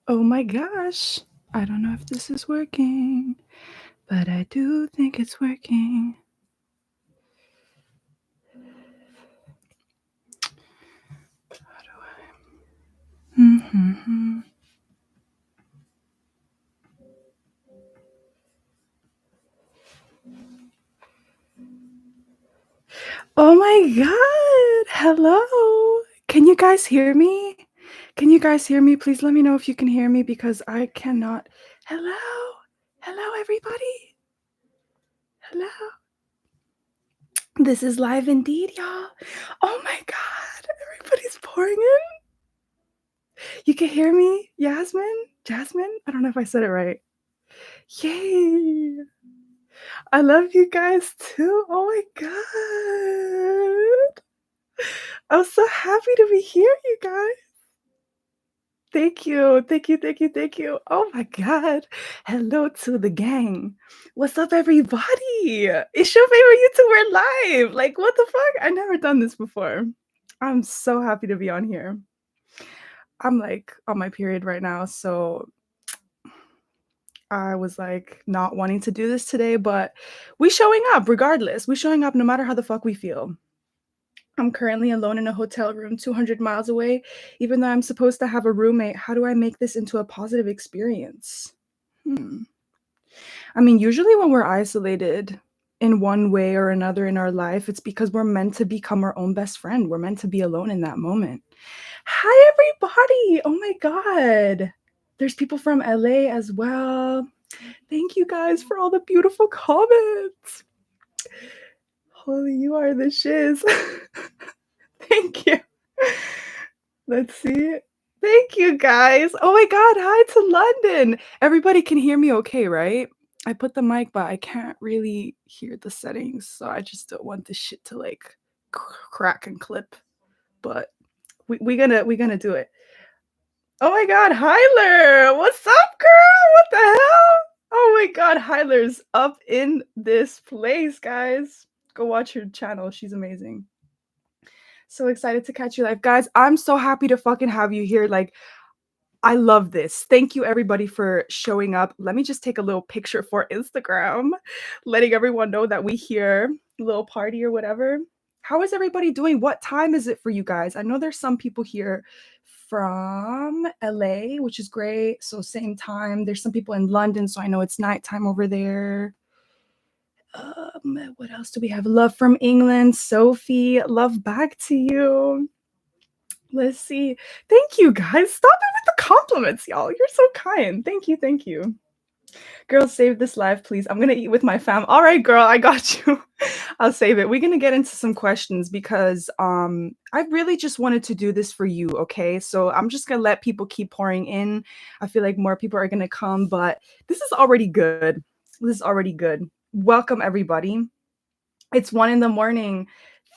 Oh my gosh. I don't know if this is working, but I do think it's working. How do I? Mm-hmm. Oh my god. Hello. Can you guys hear me? Can you guys hear me? Please let me know if you can hear me because I cannot. Hello. Hello, everybody. Hello. This is live indeed, y'all. Oh my god. Everybody's pouring in. You can hear me? Yasmin? Jasmine? I don't know if I said it right. Yay. I love you guys too. Oh my god. I'm so happy to be here, you guys. Thank you. Thank you. Thank you. Thank you. Oh my god. Hello to the gang. What's up, everybody? It's your favorite YouTuber live. Like, what the fuck? I never done this before. I'm so happy to be on here. I'm like on my period right now, so I was like not wanting to do this today, but we showing up regardless. We showing up no matter how the fuck we feel. I'm currently alone in a hotel room 200 miles away. Even though I'm supposed to have a roommate, how do I make this into a positive experience? I mean, usually when we're isolated in one way or another in our life, it's because we're meant to become our own best friend. We're meant to be alone in that moment. Hi, everybody. Oh my God. There's people from LA as well. Thank you guys for all the beautiful comments. Holy, you are the shiz. Thank you. Let's see. Thank you guys. Oh my god, hi to London. Everybody can hear me okay, right? I put the mic, but I can't really hear the settings, so I just don't want this shit to like crack and clip. But we gonna do it. Oh my god, Hyler! What's up, girl? What the hell? Oh my god, Hyler's up in this place, guys. Go watch her channel. She's amazing. So excited to catch you live. Guys, I'm so happy to fucking have you here. Like, I love this. Thank you, everybody, for showing up. Let me just take a little picture for Instagram, letting everyone know that we here, little party or whatever. How is everybody doing? What time is it for you guys? I know there's some people here from LA, which is great. So same time. There's some people in London, so I know it's nighttime over there. What else do we have? Love from England, Sophie. Love back to you. Let's see. Thank you, guys. Stop it with the compliments, y'all. You're so kind. Thank you. Thank you. Girls, save this live, please. I'm gonna eat with my fam. All right, girl, I got you. I'll save it. We're gonna get into some questions because I really just wanted to do this for you, okay? So I'm just gonna let people keep pouring in. I feel like more people are gonna come, but this is already good. This is already good. Welcome, everybody. It's 1 in the morning.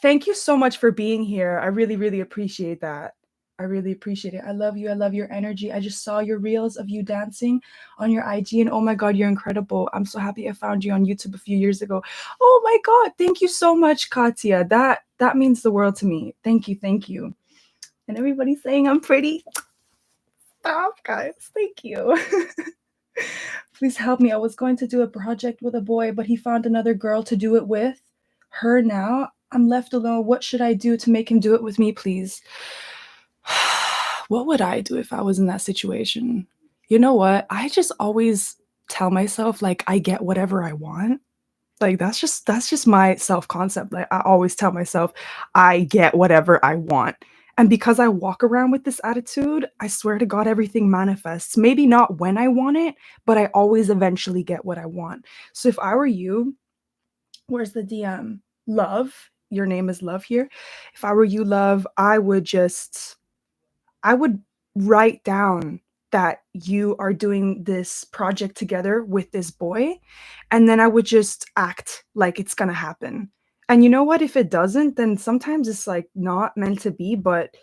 Thank you so much for being here. I really, really appreciate that. I really appreciate it. I love you. I love your energy. I just saw your reels of you dancing on your IG, and oh my God, you're incredible. I'm so happy I found you on YouTube a few years ago. Oh my God, thank you so much, Katya. That means the world to me. Thank you, thank you. And everybody's saying I'm pretty. Stop, guys. Thank you. Please help me. I was going to do a project with a boy, but he found another girl to do it with. Her now. I'm left alone. What should I do to make him do it with me, please? What would I do if I was in that situation? You know what? I just always tell myself like I get whatever I want. Like that's just my self-concept. Like I always tell myself I get whatever I want. And because I walk around with this attitude, I swear to God everything manifests. Maybe not when I want it, but I always eventually get what I want. So if I were you, where's the DM? Love. Your name is Love here. If I were you, Love, I would write down that you are doing this project together with this boy, and then I would just act like it's gonna happen. And you know what? If it doesn't, then sometimes it's like not meant to be, but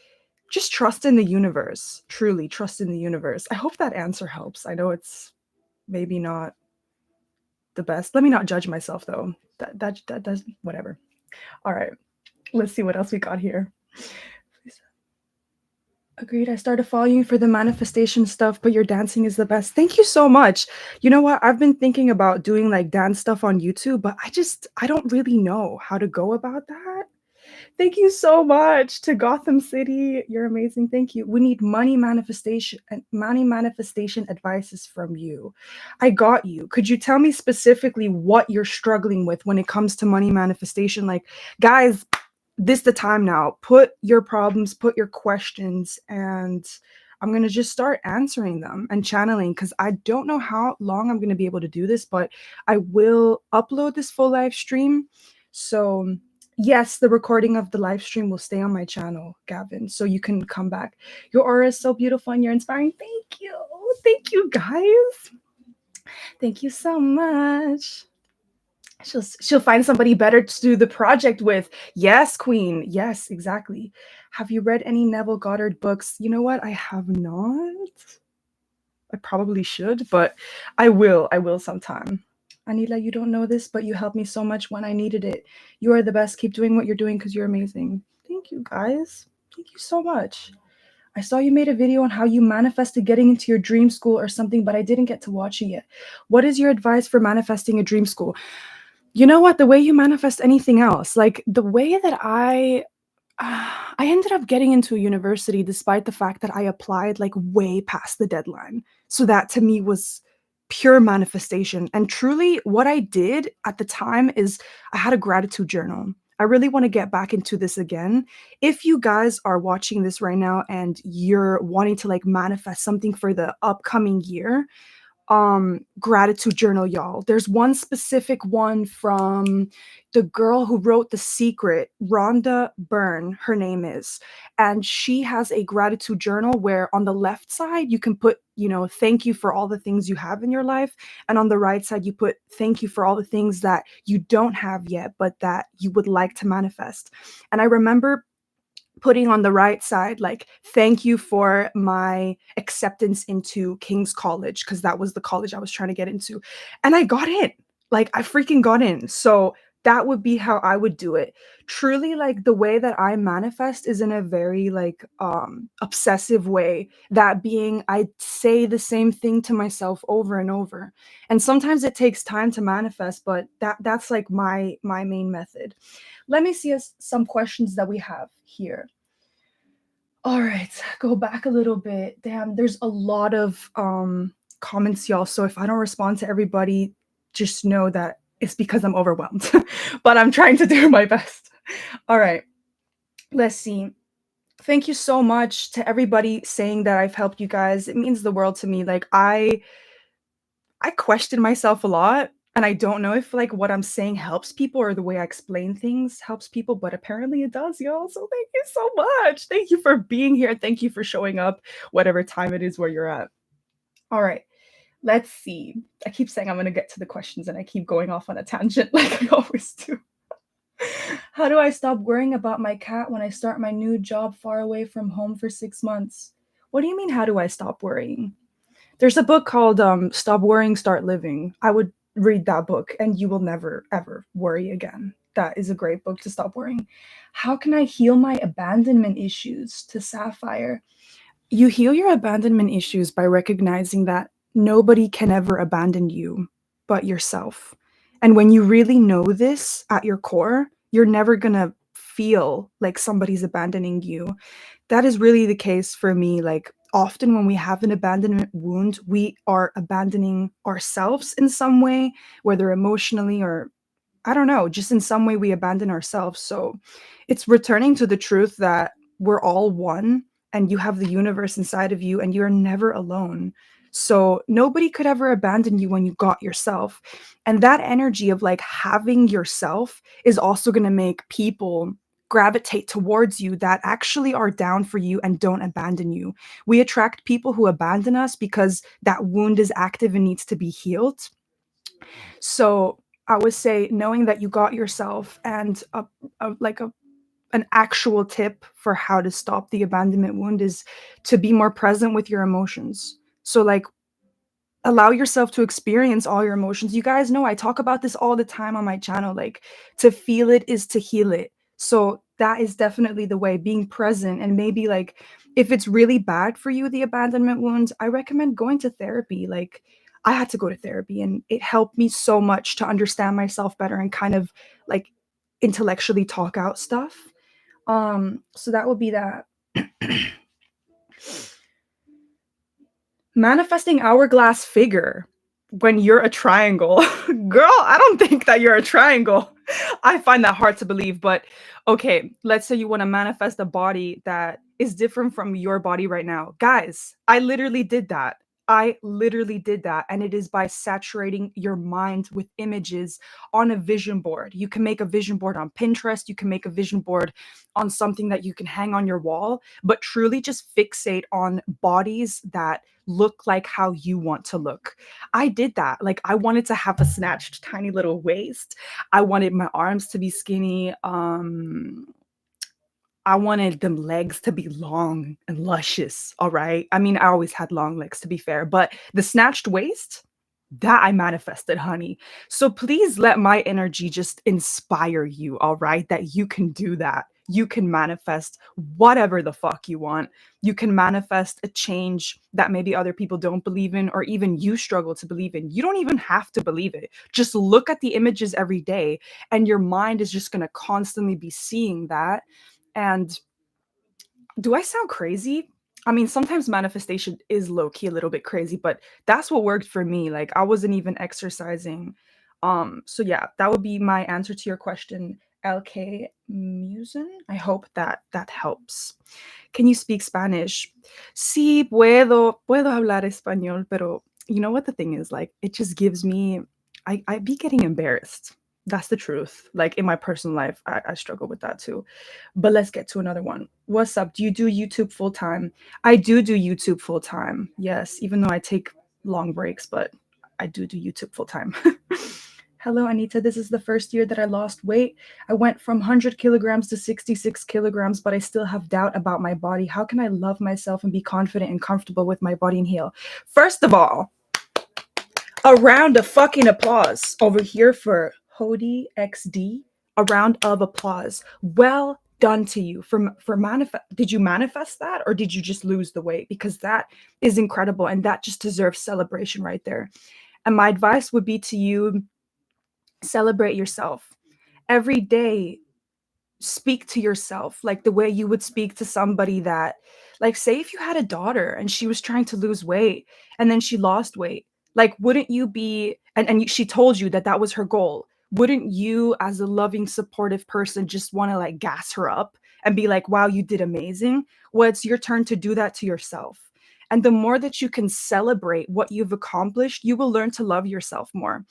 just trust in the universe. Truly trust in the universe. I hope that answer helps. I know it's maybe not the best. Let me not judge myself though. That does whatever. All right. Let's see what else we got here. Agreed. I started following you for the manifestation stuff, but your dancing is the best. Thank you so much. You know what? I've been thinking about doing like dance stuff on YouTube, but I don't really know how to go about that. Thank you so much to Gotham City. You're amazing. Thank you. We need money manifestation advices from you. I got you. Could you tell me specifically what you're struggling with when it comes to money manifestation? Like, guys, this the time now. Put your problems, put your questions, and I'm gonna just start answering them and channeling because I don't know how long I'm gonna be able to do this, but I will upload this full live stream. So yes, the recording of the live stream will stay on my channel, Gavin, so you can come back. Your aura is so beautiful and you're inspiring. Thank you. Thank you, guys. Thank you so much. She'll find somebody better to do the project with. Yes, queen. Yes, exactly. Have you read any Neville Goddard books? You know what? I have not. I probably should, but I will. I will sometime. Anila, you don't know this, but you helped me so much when I needed it. You are the best. Keep doing what you're doing because you're amazing. Thank you, guys. Thank you so much. I saw you made a video on how you manifested getting into your dream school or something, but I didn't get to watch it yet. What is your advice for manifesting a dream school? You know what? The way you manifest anything else, like the way that I ended up getting into a university despite the fact that I applied like way past the deadline. So that to me was pure manifestation. And truly, what I did at the time is I had a gratitude journal. I really want to get back into this again. If you guys are watching this right now and you're wanting to like manifest something for the upcoming year, gratitude journal, y'all. There's one specific one from the girl who wrote The Secret, Rhonda Byrne, her name is, and she has a gratitude journal where on the left side you can put, you know, thank you for all the things you have in your life, and on the right side you put thank you for all the things that you don't have yet but that you would like to manifest. And I remember putting on the right side, like, thank you for my acceptance into King's College, because that was the college I was trying to get into. And I got in. Like, I freaking got in. So that would be how I would do it. Truly, like the way that I manifest is in a very like obsessive way. That being I say the same thing to myself over and over. And sometimes it takes time to manifest, but that's like my main method. Let me see some questions that we have here. All right, go back a little bit. Damn, there's a lot of comments, y'all. So if I don't respond to everybody, just know that it's because I'm overwhelmed. But I'm trying to do my best. All right, let's see. Thank you so much to everybody saying that I've helped you guys. It means the world to me. Like I question myself a lot, and I don't know if like what I'm saying helps people or the way I explain things helps people, but apparently it does, y'all. So thank you so much. Thank you for being here. Thank you for showing up, whatever time it is where you're at. All right, let's see. I keep saying I'm going to get to the questions and I keep going off on a tangent like I always do. How do I stop worrying about my cat when I start my new job far away from home for 6 months? What do you mean, how do I stop worrying? There's a book called Stop Worrying, Start Living. I would read that book and you will never, ever worry again. That is a great book to stop worrying. How can I heal my abandonment issues? To Sapphire. You heal your abandonment issues by recognizing that nobody can ever abandon you but yourself. And when you really know this at your core, you're never going to feel like somebody's abandoning you. That is really the case for me. Like, often when we have an abandonment wound, we are abandoning ourselves in some way, whether emotionally or I don't know, just in some way we abandon ourselves. So it's returning to the truth that we're all one and you have the universe inside of you and you're never alone. So nobody could ever abandon you when you got yourself. And that energy of like having yourself is also going to make people gravitate towards you that actually are down for you and don't abandon you. We attract people who abandon us because that wound is active and needs to be healed. So I would say knowing that you got yourself and an actual tip for how to stop the abandonment wound is to be more present with your emotions. So like allow yourself to experience all your emotions. You guys know I talk about this all the time on my channel. Like to feel it is to heal it. So that is definitely the way, being present. And maybe like if it's really bad for you, the abandonment wounds, I recommend going to therapy. Like I had to go to therapy and it helped me so much to understand myself better and kind of like intellectually talk out stuff. So that would be that. Manifesting hourglass figure when you're a triangle. Girl, I don't think that you're a triangle. I find that hard to believe, but okay, let's say you want to manifest a body that is different from your body right now. Guys, I literally did that. I literally did that. And it is by saturating your mind with images on a vision board. You can make a vision board on Pinterest. You can make a vision board on something that you can hang on your wall, but truly just fixate on bodies that look like how you want to look. I did that. Like I wanted to have a snatched tiny little waist. I wanted my arms to be skinny. I wanted them legs to be long and luscious, all right? I mean, I always had long legs to be fair, but the snatched waist, that I manifested, honey. So please let my energy just inspire you, all right? That you can do that. You can manifest whatever the fuck you want. You can manifest a change that maybe other people don't believe in or even you struggle to believe in. You don't even have to believe it. Just look at the images every day and your mind is just going to constantly be seeing that. And do I sound crazy? I mean, sometimes manifestation is low key a little bit crazy, but that's what worked for me. Like I wasn't even exercising. So yeah, that would be my answer to your question, LK Musen. I hope that that helps. Can you speak Spanish? Sí, puedo hablar español, pero you know what the thing is, like it just gives me I be getting embarrassed. That's the truth. Like in my personal life, I struggle with that too. But let's get to another one. What's up? Do you do YouTube full time? I do YouTube full time. Yes, even though I take long breaks, but I do YouTube full time. Hello, Anita. This is the first year that I lost weight. I went from 100 kilograms to 66 kilograms, but I still have doubt about my body. How can I love myself and be confident and comfortable with my body and heal? First of all, a round of fucking applause over here for Hody XD. A round of applause. Well done to you for manifest. Did you manifest that or did you just lose the weight? Because that is incredible and that just deserves celebration right there. And my advice would be to you, celebrate yourself. Every day, speak to yourself like the way you would speak to somebody that, like, say if you had a daughter and she was trying to lose weight and then she lost weight, like wouldn't you be, she told you that that was her goal, wouldn't you as a loving supportive person just want to like gas her up and be like, wow, you did amazing? Well, it's your turn to do that to yourself. And the more that you can celebrate what you've accomplished, you will learn to love yourself more.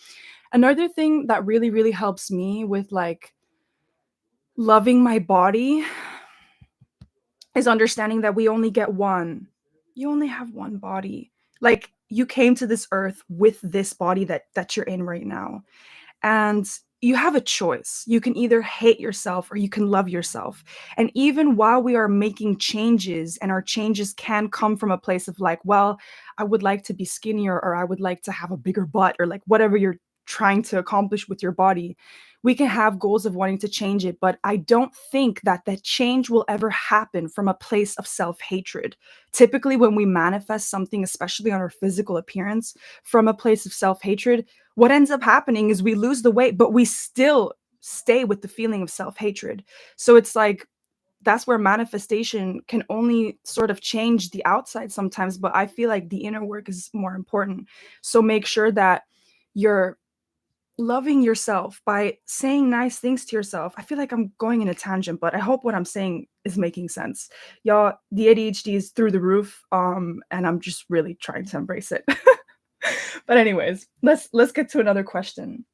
Another thing that really helps me with like loving my body is understanding that we only get one. You only have one body. Like you came to this earth with this body that you're in right now. And you have a choice. You can either hate yourself or you can love yourself. And even while we are making changes, and our changes can come from a place of like, well, I would like to be skinnier or I would like to have a bigger butt or like whatever you're trying to accomplish with your body. We can have goals of wanting to change it, but I don't think that that change will ever happen from a place of self-hatred. Typically, when we manifest something, especially on our physical appearance, from a place of self-hatred, what ends up happening is we lose the weight, but we still stay with the feeling of self-hatred. So it's like that's where manifestation can only sort of change the outside sometimes, but I feel like the inner work is more important. So make sure that you're loving yourself by saying nice things to yourself. I feel like I'm going in a tangent, but I hope what I'm saying is making sense. Y'all, the ADHD is through the roof, and I'm just really trying to embrace it. But anyways, let's get to another question.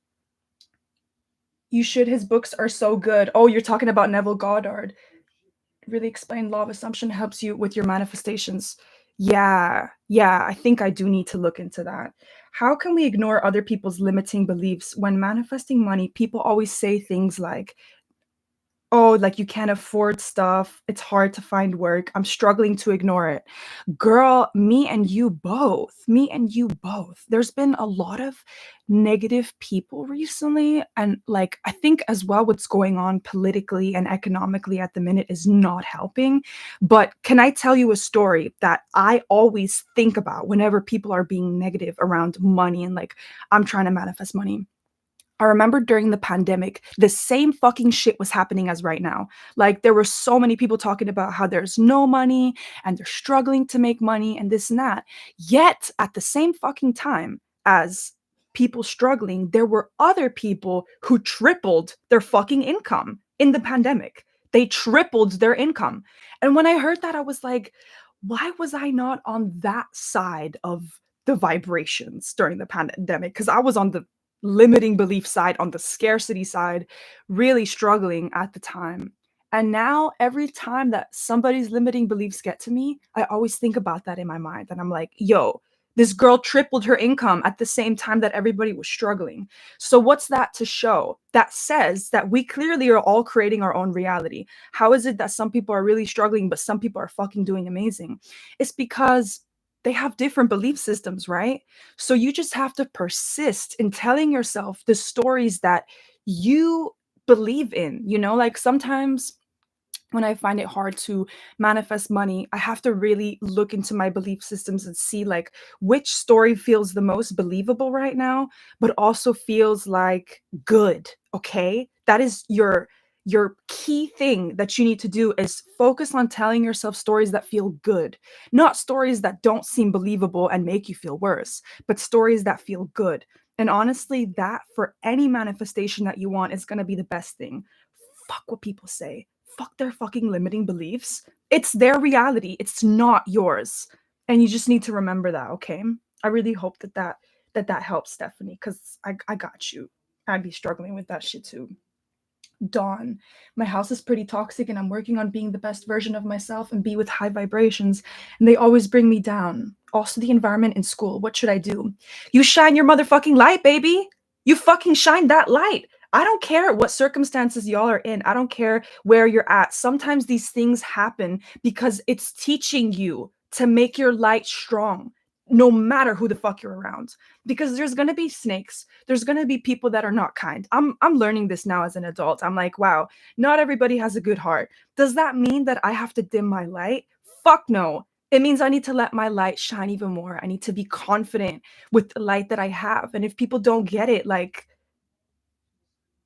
You should. His books are so good. Oh, you're talking about Neville Goddard. Really explain law of assumption helps you with your manifestations. Yeah, I think I do need to look into that. How can we ignore other people's limiting beliefs when manifesting money? People always say things like, Oh, like, you can't afford stuff, it's hard to find work, I'm struggling to ignore it. Girl, me and you both. Me and you both. There's been a lot of negative people recently, and, like, I think as well what's going on politically and economically at the minute is not helping. But can I tell you a story that I always think about whenever people are being negative around money and, like, I'm trying to manifest money? I remember during the pandemic, the same fucking shit was happening as right now. Like, there were so many people talking about how there's no money and they're struggling to make money and this and that. Yet, at the same fucking time as people struggling, there were other people who tripled their fucking income in the pandemic. They tripled their income. And when I heard that, I was like, why was I not on that side of the vibrations during the pandemic? Because I was on the limiting belief side, on the scarcity side, really struggling at the time. And now every time that somebody's limiting beliefs get to me, I always think about that in my mind. And I'm like, yo, this girl tripled her income at the same time that everybody was struggling. So, what's that to show? That says that we clearly are all creating our own reality. How is it that some people are really struggling, but some people are fucking doing amazing? It's because they have different belief systems, right? So you just have to persist in telling yourself the stories that you believe in. Like, sometimes when I find it hard to manifest money, I have to really look into my belief systems and see, like, which story feels the most believable right now, but also feels like good. Okay. That is your key thing that you need to do, is focus on telling yourself stories that feel good, not stories that don't seem believable and make you feel worse, but stories that feel good. And honestly, that for any manifestation that you want is going to be the best thing. Fuck what people say. Fuck their fucking limiting beliefs. It's their reality. It's not yours. And you just need to remember that, okay? I really hope that helps, Stephanie, because I got you. I'd be struggling with that shit too. Dawn. My house is pretty toxic and I'm working on being the best version of myself and be with high vibrations, and they always bring me down. Also, the environment in school. What should I do? You shine your motherfucking light, baby. You fucking shine that light. I don't care what circumstances y'all are in. I don't care where you're at. Sometimes these things happen because it's teaching you to make your light strong, no matter who the fuck you're around. Because there's gonna be snakes. There's gonna be people that are not kind. I'm learning this now as an adult. I'm like, wow, not everybody has a good heart. Does that mean that I have to dim my light? Fuck no. It means I need to let my light shine even more. I need to be confident with the light that I have. And if people don't get it, like,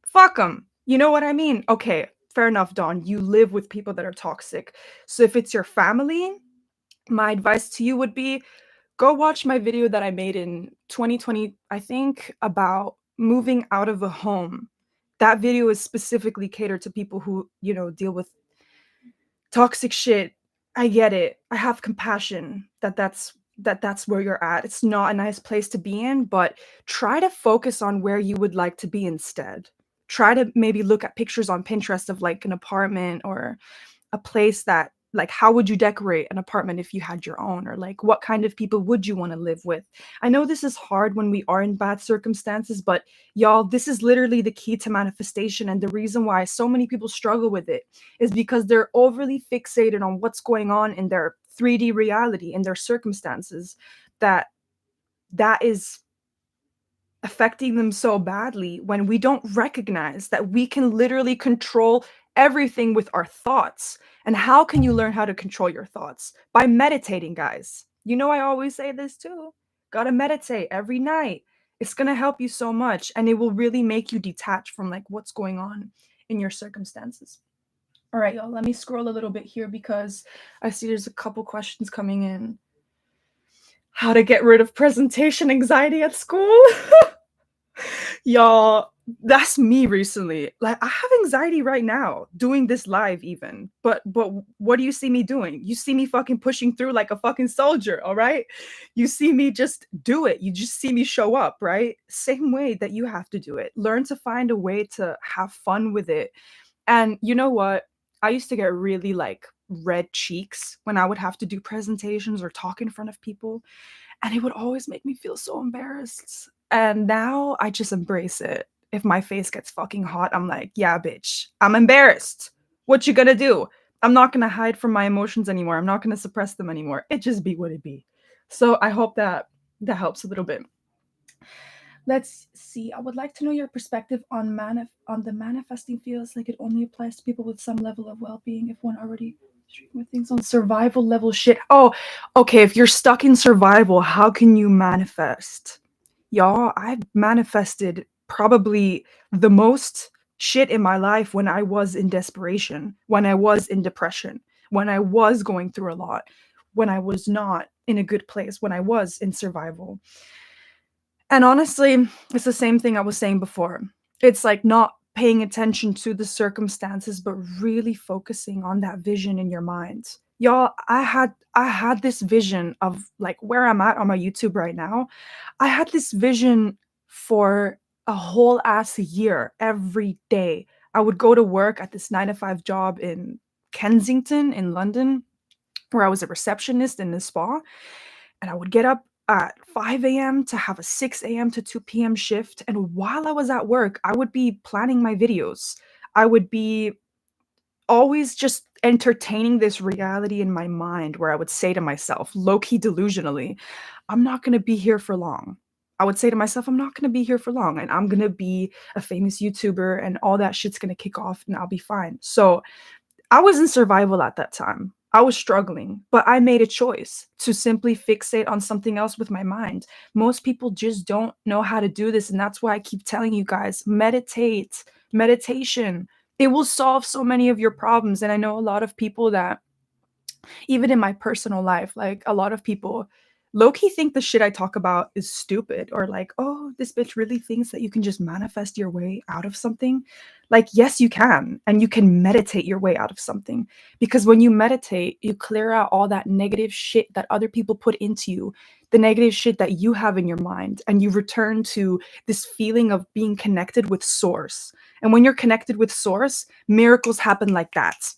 fuck them. You know what I mean? Okay, fair enough, Dawn. You live with people that are toxic. So if it's your family, my advice to you would be, go watch my video that I made in 2020, I think, about moving out of a home. That video is specifically catered to people who, deal with toxic shit. I get it. I have compassion that's where you're at. It's not a nice place to be in, but try to focus on where you would like to be instead. Try to maybe look at pictures on Pinterest of, like, an apartment or a place that, like, how would you decorate an apartment if you had your own, or, like, what kind of people would you want to live with? I know this is hard when we are in bad circumstances, but y'all, this is literally the key to manifestation, and the reason why so many people struggle with it is because they're overly fixated on what's going on in their 3D reality, in their circumstances, that is affecting them so badly, when we don't recognize that we can literally control everything with our thoughts. And how can you learn how to control your thoughts? By meditating, guys. I always say this too. Gotta meditate every night. It's gonna help you so much, and it will really make you detach from, like, what's going on in your circumstances. All right, y'all, let me scroll a little bit here because I see there's a couple questions coming in. How to get rid of presentation anxiety at school? Y'all, that's me recently. Like, I have anxiety right now doing this live even. But what do you see me doing? You see me fucking pushing through like a fucking soldier, all right? You see me just do it. You just see me show up, right? Same way that you have to do it. Learn to find a way to have fun with it. And you know what? I used to get really, like, red cheeks when I would have to do presentations or talk in front of people, and it would always make me feel so embarrassed. And now I just embrace it. if my face gets fucking hot, I'm like, yeah, bitch, I'm embarrassed. What you gonna do? I'm not gonna hide from my emotions anymore. I'm not gonna suppress them anymore. It just be what it be. So I hope that that helps a little bit. Let's see. I would like to know your perspective on on the manifesting feels like it only applies to people with some level of well-being if one already with things on survival level shit. Oh, okay. If you're stuck in survival, how can you manifest? Y'all, I've manifested probably the most shit in my life when I was in desperation, when I was in depression, when I was going through a lot, when I was not in a good place, when I was in survival. And honestly, it's the same thing I was saying before. It's like not paying attention to the circumstances, but really focusing on that vision in your mind. Y'all, I had this vision of like where I'm at on my YouTube right now. I had this vision for a whole ass year every day. I would go to work at this 9 to 5 job in Kensington in London, where I was a receptionist in the spa, and I would get up at 5 a.m. to have a 6 a.m. to 2 p.m. shift. And while I was at work, I would be planning my videos. I would be always just entertaining this reality in my mind where I would say to myself, low key delusionally, I'm not going to be here for long. I would say to myself, I'm not going to be here for long, and I'm going to be a famous YouTuber, and all that shit's going to kick off and I'll be fine. So I was in survival at that time. I was struggling, but I made a choice to simply fixate on something else with my mind. Most people just don't know how to do this. And that's why I keep telling you guys, meditate, meditation. It will solve so many of your problems. And I know a lot of people that even in my personal life, like a lot of people low key think the shit I talk about is stupid, or like, oh, this bitch really thinks that you can just manifest your way out of something. Like, yes, you can. And you can meditate your way out of something. Because when you meditate, you clear out all that negative shit that other people put into you, the negative shit that you have in your mind, and you return to this feeling of being connected with source. And when you're connected with source, miracles happen like that.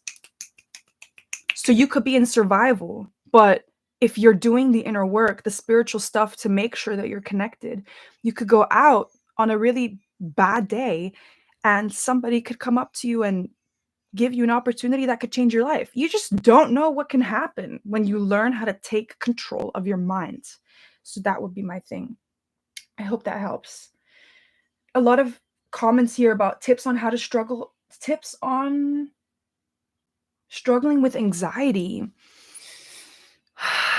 So you could be in survival, but if you're doing the inner work, the spiritual stuff to make sure that you're connected, you could go out on a really bad day and somebody could come up to you and give you an opportunity that could change your life. You just don't know what can happen when you learn how to take control of your mind. So that would be my thing. I hope that helps. A lot of comments here about tips on how to struggle, tips on struggling with anxiety.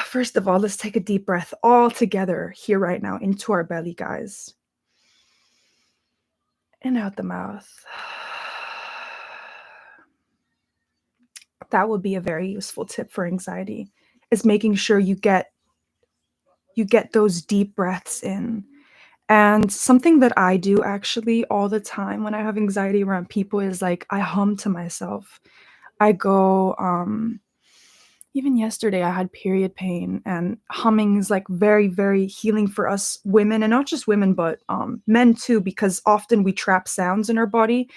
First of all, let's take a deep breath all together here right now into our belly, guys. And out the mouth. That would be a very useful tip for anxiety, is making sure you get those deep breaths in. And something that I do actually all the time when I have anxiety around people is like I hum to myself. I go, even yesterday I had period pain, and humming is like very, very healing for us women, and not just women, but men too, because often we trap sounds in our body,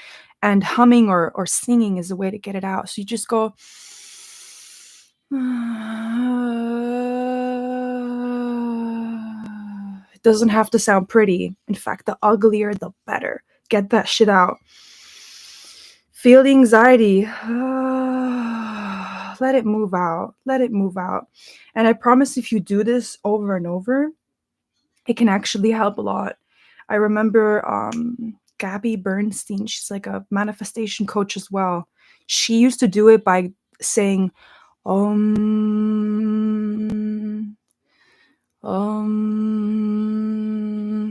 and humming or singing is a way to get it out. So you just go, it doesn't have to sound pretty. In fact, the uglier, the better. Get that shit out. Feel the anxiety. Let it move out. Let it move out. And I promise if you do this over and over, it can actually help a lot. I remember Gabby Bernstein, she's like a manifestation coach as well. She used to do it by saying, and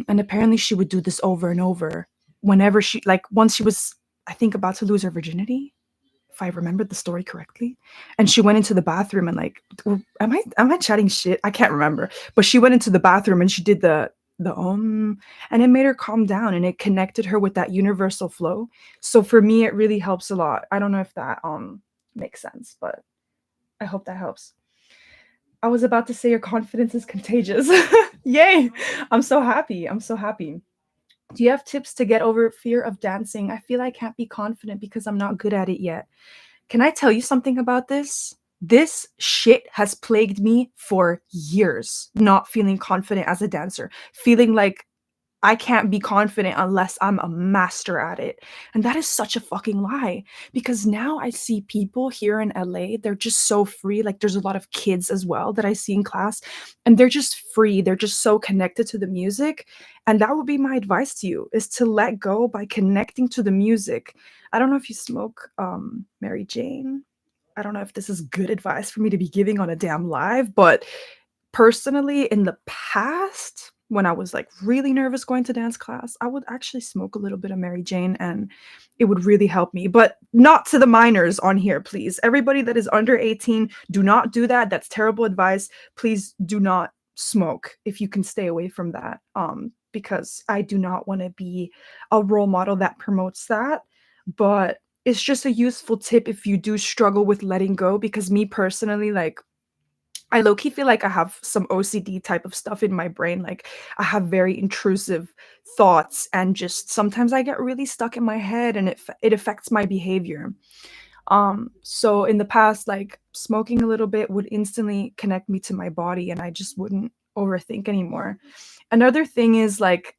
apparently she would do this over and over whenever she, like once she was, I think, about to lose her virginity, if I remembered the story correctly. And she went into the bathroom and like, am I chatting shit? I can't remember. But she went into the bathroom and she did the and it made her calm down, and it connected her with that universal flow. So for me, it really helps a lot. I don't know if that makes sense, but I hope that helps. I was about to say your confidence is contagious. Yay! I'm so happy. I'm so happy. Do you have tips to get over fear of dancing? I feel I can't be confident because I'm not good at it yet. Can I tell you something about this? This shit has plagued me for years, not feeling confident as a dancer, feeling like I can't be confident unless I'm a master at it. And that is such a fucking lie because now I see people here in LA, they're just so free. Like there's a lot of kids as well that I see in class and they're just free. They're just so connected to the music. And that would be my advice to you is to let go by connecting to the music. I don't know if you smoke Mary Jane. I don't know if this is good advice for me to be giving on a damn live, but personally, in the past, when I was like really nervous going to dance class, I would actually smoke a little bit of Mary Jane and it would really help me. But not to the minors on here, please. Everybody that is under 18, do not do that. That's terrible advice. Please do not smoke if you can stay away from that. Because I do not want to be a role model that promotes that. But it's just a useful tip if you do struggle with letting go. Because me personally, like I low-key feel like I have some OCD type of stuff in my brain. Like I have very intrusive thoughts and just sometimes I get really stuck in my head and it affects my behavior. So in the past, like smoking a little bit would instantly connect me to my body and I just wouldn't overthink anymore. Another thing is like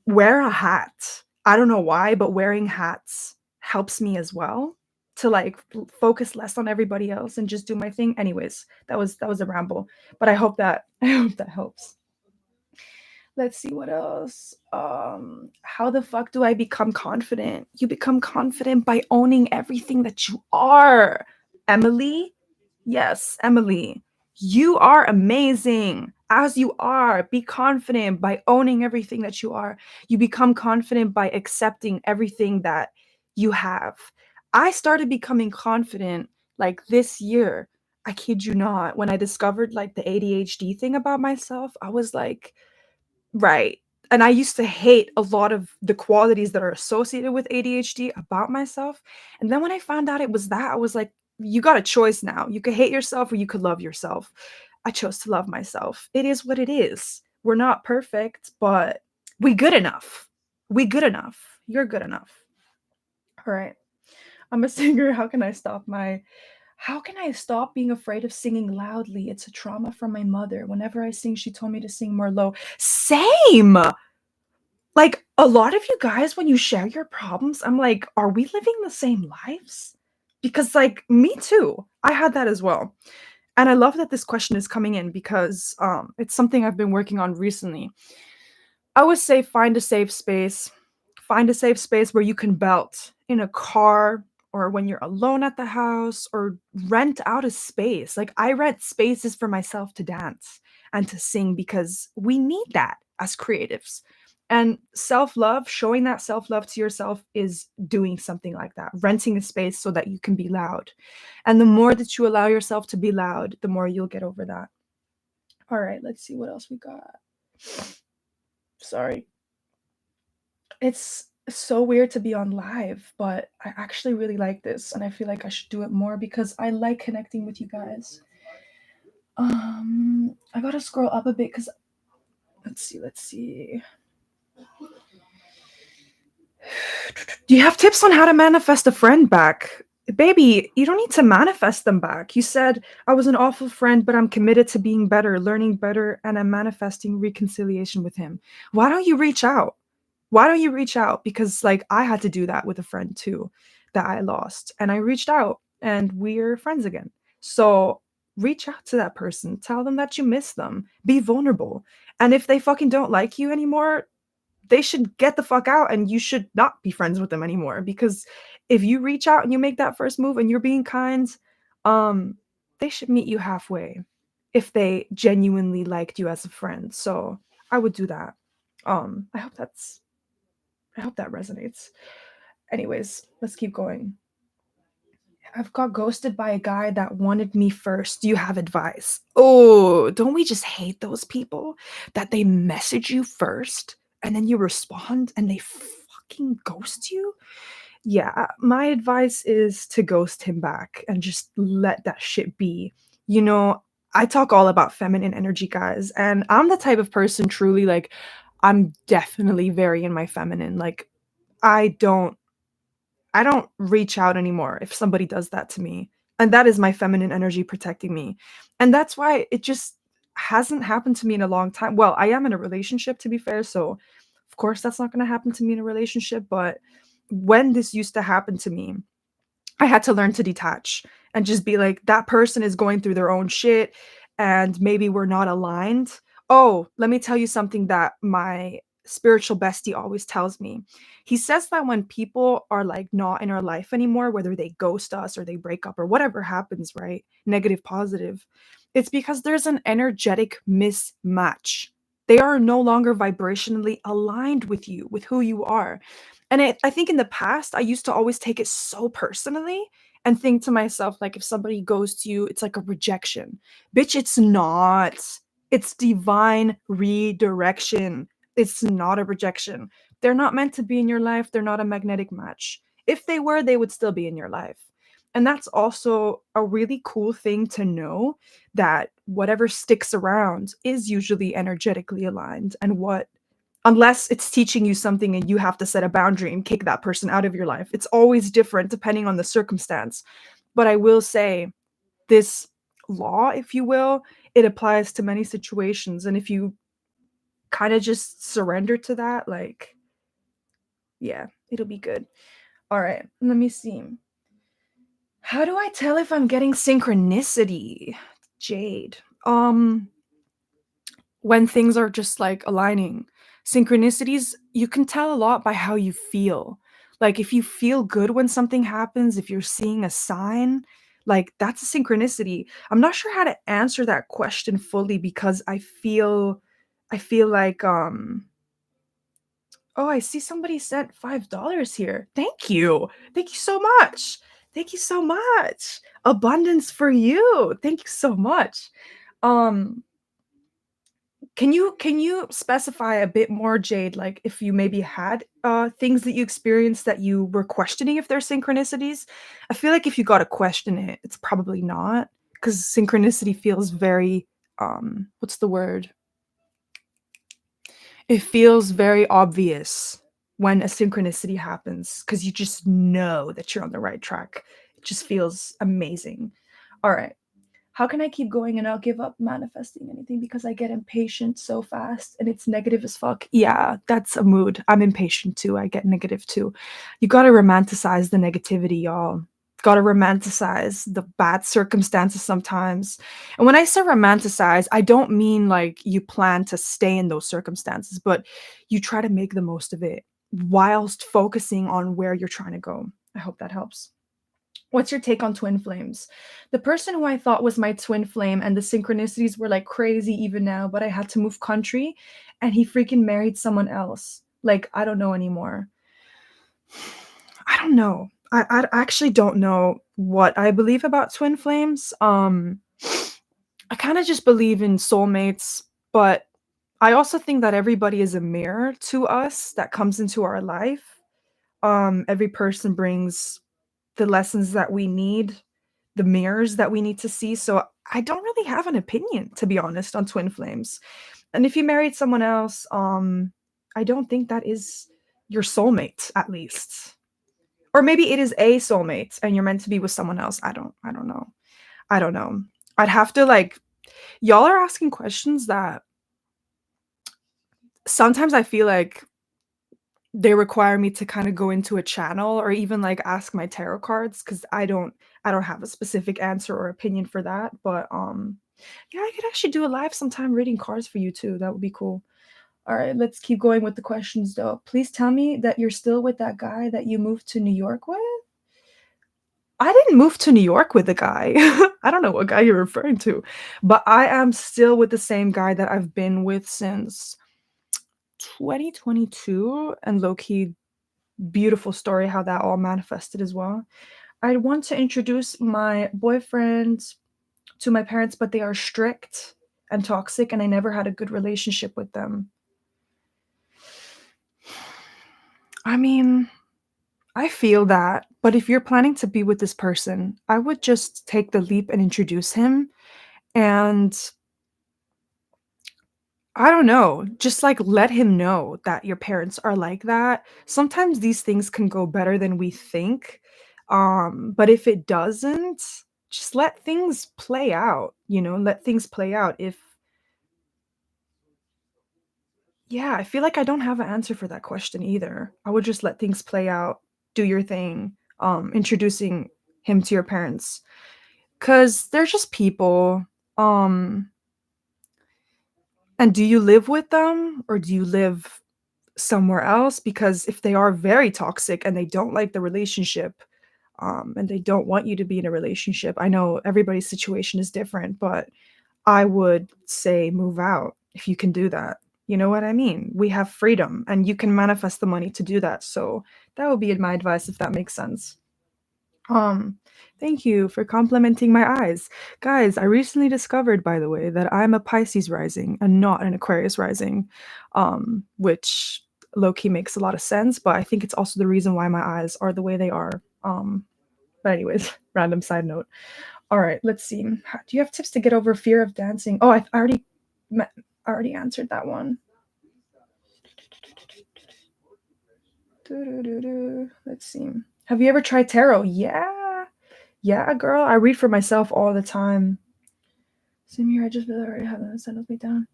wear a hat. I don't know why, but wearing hats helps me as well to like focus less on everybody else and just do my thing. Anyways, that was a ramble, but I hope that I hope that helps. Let's see what else. How the fuck do I become confident? You become confident by owning everything that you are. Emily? Yes, Emily. You are amazing as you are. Be confident by owning everything that you are. You become confident by accepting everything that you have. I started becoming confident like this year. I kid you not. When I discovered like the ADHD thing about myself, I was like, right. And I used to hate a lot of the qualities that are associated with ADHD about myself. And then when I found out it was that, I was like, you got a choice now. You could hate yourself or you could love yourself. I chose to love myself. It is what it is. We're not perfect, but we good enough. We good enough. You're good enough. All right. I'm a singer. How can I stop being afraid of singing loudly? It's a trauma from my mother. Whenever I sing, she told me to sing more low. Same. Like a lot of you guys, when you share your problems, I'm like, are we living the same lives? Because, like, me too. I had that as well. And I love that this question is coming in because it's something I've been working on recently. I would say find a safe space. Find a safe space where you can belt in a car or when you're alone at the house or rent out a space. Like I rent spaces for myself to dance and to sing because we need that as creatives. And self-love, showing that self-love to yourself is doing something like that, renting a space so that you can be loud. And the more that you allow yourself to be loud, the more you'll get over that. All right, let's see what else we got. Sorry. It's so weird to be on live, but I actually really like this and I feel like I should do it more because I like connecting with you guys. I gotta scroll up a bit because let's see. Do you have tips on how to manifest a friend back? Baby, you don't need to manifest them back. You said, I was an awful friend, but I'm committed to being better, learning better, and I'm manifesting reconciliation with him. Why don't you reach out? Why don't you reach out? Because like I had to do that with a friend too that I lost. And I reached out and we're friends again. So reach out to that person. Tell them that you miss them. Be vulnerable. And if they fucking don't like you anymore, they should get the fuck out and you should not be friends with them anymore. Because if you reach out and you make that first move and you're being kind, um, they should meet you halfway if they genuinely liked you as a friend. So I would do that. I hope that resonates. Anyways, let's keep going. I've got ghosted by a guy that wanted me first. Do you have advice? Oh, don't we just hate those people that they message you first and then you respond and they fucking ghost you? Yeah, my advice is to ghost him back and just let that shit be. You know, I talk all about feminine energy, guys, and I'm the type of person truly like I'm definitely very in my feminine. Like I don't I don't reach out anymore if somebody does that to me. And that is my feminine energy protecting me. And that's why it just hasn't happened to me in a long time. Well, I am in a relationship to be fair, so Of course, that's not gonna happen to me in a relationship, but when this used to happen to me, I had to learn to detach and just be like, that person is going through their own shit and maybe we're not aligned. Oh, let me tell you something that my spiritual bestie always tells me. He says that when people are like not in our life anymore, whether they ghost us or they break up or whatever happens, right? Negative, positive, it's because there's an energetic mismatch. They are no longer vibrationally aligned with you, with who you are. And I think in the past, I used to always take it so personally and think to myself, like, if somebody goes to you, it's like a rejection. Bitch, it's not. It's divine redirection. It's not a rejection. They're not meant to be in your life. They're not a magnetic match. If they were, they would still be in your life. And that's also a really cool thing to know, that whatever sticks around is usually energetically aligned. And what unless it's teaching you something and you have to set a boundary and kick that person out of your life. It's always different depending on the circumstance. But I will say this law, if you will, it applies to many situations. And if you kind of just surrender to that, like, yeah, it'll be good. All right, let me see. How do I tell if I'm getting synchronicity? Jade. When things are just like aligning. Synchronicities, you can tell a lot by how you feel. Like if you feel good when something happens, if you're seeing a sign, like that's a synchronicity. I'm not sure how to answer that question fully because I feel like oh, I see somebody sent $5 here. Thank you. Thank you so much. Thank you so much. Abundance for you. Thank you so much. Um can you specify a bit more, Jade, like if you maybe had things that you experienced that you were questioning if they're synchronicities? I feel like if you got to question it, it's probably not, because synchronicity feels very what's the word? It feels very obvious when a synchronicity happens because you just know that you're on the right track. It just feels amazing. All right. How can I keep going and not give up manifesting anything because I get impatient so fast and it's negative as fuck? Yeah, that's a mood. I'm impatient too. I get negative too. You got to romanticize the negativity, y'all. Got to romanticize the bad circumstances sometimes. And when I say romanticize, I don't mean like you plan to stay in those circumstances, but you try to make the most of it whilst focusing on where you're trying to go. I hope that helps. What's your take on twin flames? The person who I thought was my twin flame and the synchronicities were like crazy even now, but I had to move country and he freaking married someone else. Like, I don't know anymore. I don't know. I actually don't know what I believe about twin flames. I kind of just believe in soulmates, but I also think that everybody is a mirror to us that comes into our life. Every person brings the lessons that we need, the mirrors that we need to see. So I don't really have an opinion, to be honest, on twin flames. And if you married someone else, I don't think that is your soulmate, at least. Or maybe it is a soulmate and you're meant to be with someone else. I don't know. I don't know. I'd have to like y'all are asking questions that sometimes I feel like they require me to kind of go into a channel or even like ask my tarot cards because I don't have a specific answer or opinion for that. But yeah, I could actually do a live sometime reading cards for you too. That would be cool. All right, let's keep going with the questions though. Please tell me that you're still with that guy that you moved to New York with. I didn't move to New York with a guy. I don't know what guy you're referring to, but I am still with the same guy that I've been with since 2022, and low key beautiful story how that all manifested as well. I want to introduce my boyfriend to my parents, but they are strict and toxic, and I never had a good relationship with them. I mean, I feel that, but if you're planning to be with this person, I would just take the leap and introduce him. And I don't know, just like let him know that your parents are like that. Sometimes these things can go better than we think. But if it doesn't, just let things play out, let things play out. If Yeah, I feel like I don't have an answer for that question either. I would just let things play out, do your thing, introducing him to your parents. 'Cause they're just people. Um, and do you live with them or do you live somewhere else? Because if they are very toxic and they don't like the relationship, and they don't want you to be in a relationship, I know everybody's situation is different, but I would say move out if you can do that. You know what I mean? We have freedom and you can manifest the money to do that. So that would be my advice if that makes sense. Um, Thank you for complimenting my eyes. Guys, I recently discovered, by the way, that I'm a Pisces rising and not an Aquarius rising, which low key makes a lot of sense, but I think it's also the reason why my eyes are the way they are. But anyways, random side note. All right, let's see. Do you have tips to get over fear of dancing? Oh, I already answered that one. Let's see. Have you ever tried tarot? Yeah. Yeah, girl. I read for myself all the time. Same here. I just really already have that settles me down.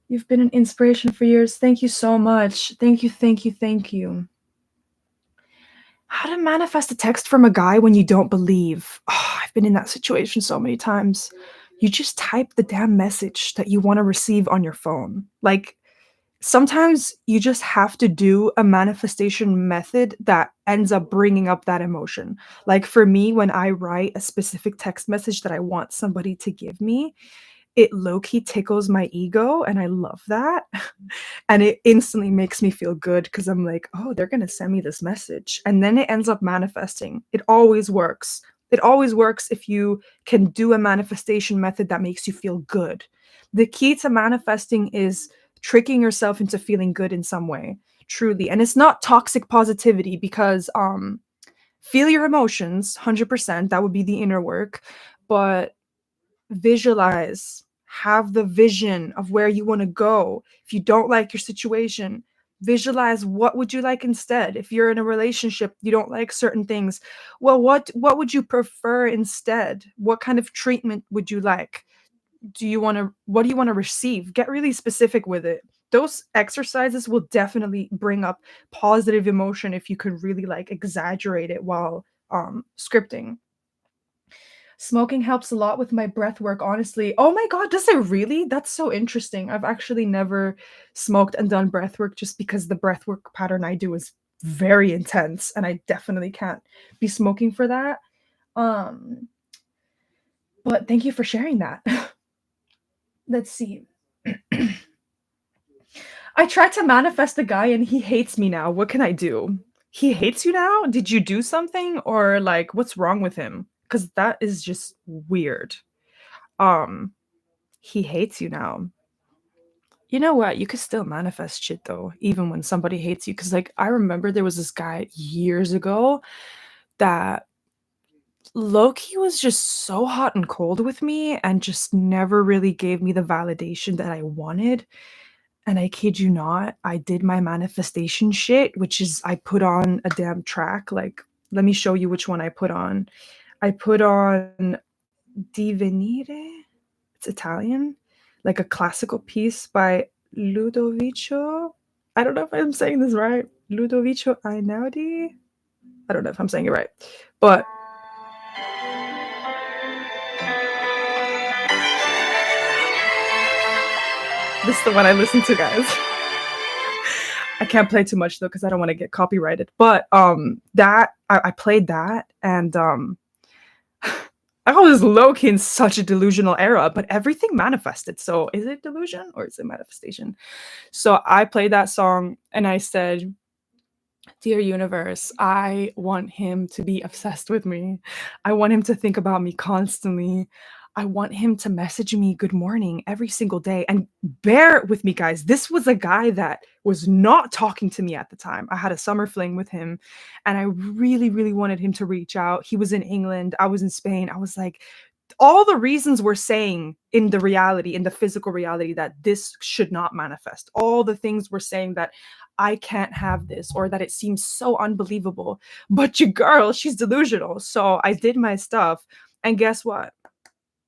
You've been an inspiration for years. Thank you so much. Thank you, thank you, thank you. How to manifest a text from a guy when you don't believe. Oh, I've been in that situation so many times. You just type the damn message that you want to receive on your phone. Like, sometimes you just have to do a manifestation method that ends up bringing up that emotion. Like for me, when I write a specific text message that I want somebody to give me, it low-key tickles my ego, and I love that. And it instantly makes me feel good because I'm like, oh, they're going to send me this message. And then it ends up manifesting. It always works. It always works if you can do a manifestation method that makes you feel good. The key to manifesting is tricking yourself into feeling good in some way, truly. And it's not toxic positivity because feel your emotions 100%. That would be the inner work. But visualize, have the vision of where you want to go. If you don't like your situation, visualize what would you like instead. If you're in a relationship, you don't like certain things, well, what would you prefer instead? What kind of treatment would you like? What do you want to receive? Get really specific with it. Those exercises will definitely bring up positive emotion if you could really like exaggerate it while scripting. Smoking helps a lot with my breath work, honestly. Oh my god, does it really? That's so interesting. I've actually never smoked and done breath work just because the breath work pattern I do is very intense and I definitely can't be smoking for that. Um, but thank you for sharing that. Let's see. I tried to manifest a guy and he hates me now. What can I do? He hates you now? Did you do something or like what's wrong with him? Cuz that is just weird. Um He hates you now. You know what? You could still manifest shit though, even when somebody hates you. Cause like I remember there was this guy years ago that Loki was just so hot and cold with me and just never really gave me the validation that I wanted. And I kid you not, I did my manifestation shit, which is I put on a damn track. Like, let me show you which one I put on. I put on Divenire. It's Italian, like a classical piece by Ludovico. I don't know if I'm saying this right. Ludovico Einaudi. I don't know if I'm saying it right, but this is the one I listen to, guys. I can't play too much though because I don't want to get copyrighted. But that I played that and I was low key in such a delusional era, but everything manifested. So is it delusion or is it manifestation? So I played that song and I said, dear universe, I want him to be obsessed with me. I want him to think about me constantly. I want him to message me good morning every single day. And bear with me, guys. This was a guy that was not talking to me at the time. I had a summer fling with him and I really, really wanted him to reach out. He was in England. I was in Spain. I was like, all the reasons we're saying in the reality, in the physical reality, that this should not manifest, all the things we're saying that I can't have this or that it seems so unbelievable. But your girl, she's delusional. So I did my stuff. And guess what?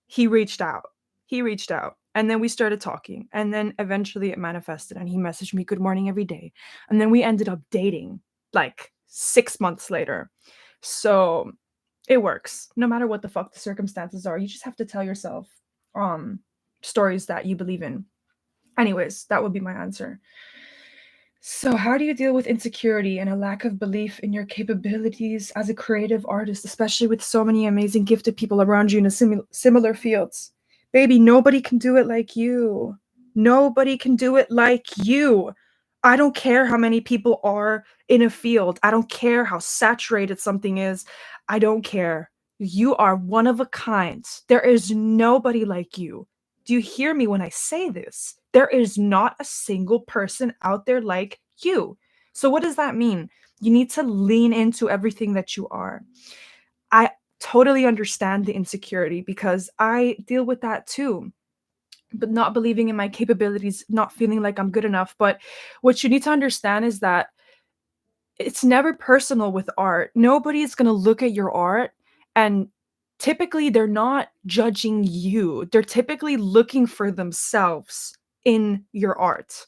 He reached out. He reached out. And then we started talking. And then eventually it manifested. And he messaged me, good morning every day. And then we ended up dating like 6 months later. So it works. No matter what the fuck the circumstances are, you just have to tell yourself um stories that you believe in. Anyways, that would be my answer. So, how do you deal with insecurity and a lack of belief in your capabilities as a creative artist, especially with so many amazing, gifted people around you in a similar fields? Baby, nobody can do it like you. Nobody can do it like you. I don't care how many people are in a field. I don't care how saturated something is. I don't care. You are one of a kind. There is nobody like you. Do you hear me when I say this? There is not a single person out there like you. So, what does that mean? You need to lean into everything that you are. I totally understand the insecurity because I deal with that too. But not believing in my capabilities, not feeling like I'm good enough. But what you need to understand is that it's never personal with art. Nobody's going to look at your art and typically they're not judging you. They're typically looking for themselves in your art.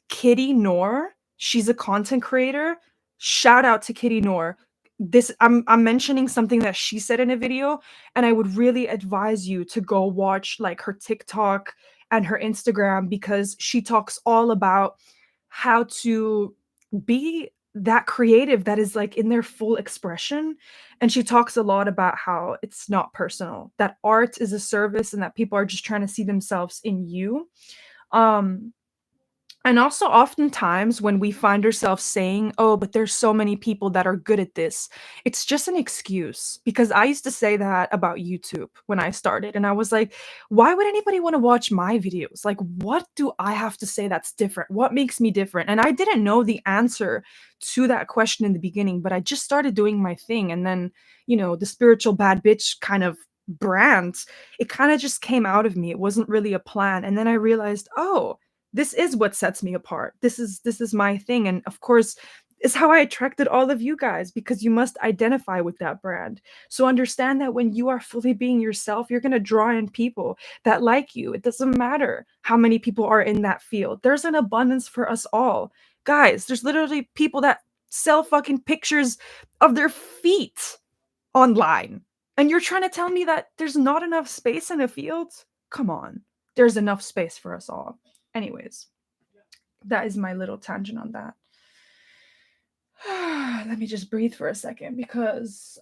Kitty Noor, she's a content creator. Shout out to Kitty Noor. This I'm mentioning something that she said in a video, and I would really advise you to go watch like her TikTok and her Instagram because she talks all about how to be that creative that is like in their full expression. And she talks a lot about how it's not personal, that art is a service and that people are just trying to see themselves in you. um and also, oftentimes, when we find ourselves saying, oh, but there's so many people that are good at this, it's just an excuse. Because I used to say that about YouTube when I started. And I was like, why would anybody want to watch my videos? Like, what do I have to say that's different? What makes me different? And I didn't know the answer to that question in the beginning, but I just started doing my thing. And then, the spiritual bad bitch kind of brand, it kind of just came out of me. It wasn't really a plan. And then I realized, oh, this is what sets me apart. This is my thing. And of course, is how I attracted all of you guys because you must identify with that brand. So understand that when you are fully being yourself, you're going to draw in people that like you. It doesn't matter how many people are in that field. There's an abundance for us all. Guys, there's literally people that sell fucking pictures of their feet online. And you're trying to tell me that there's not enough space in a field? Come on. There's enough space for us all. Anyways, that is my little tangent on that. Let me just breathe for a second because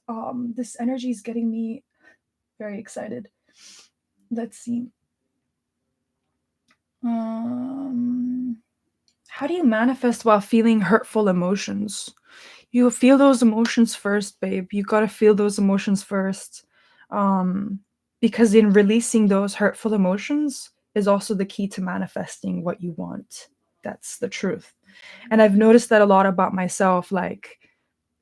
this energy is getting me very excited. Let's see. How do you manifest while feeling hurtful emotions? You feel those emotions first, babe. You gotta feel those emotions first. Um, because in releasing those hurtful emotions is also the key to manifesting what you want. That's the truth. And I've noticed that a lot about myself. Like,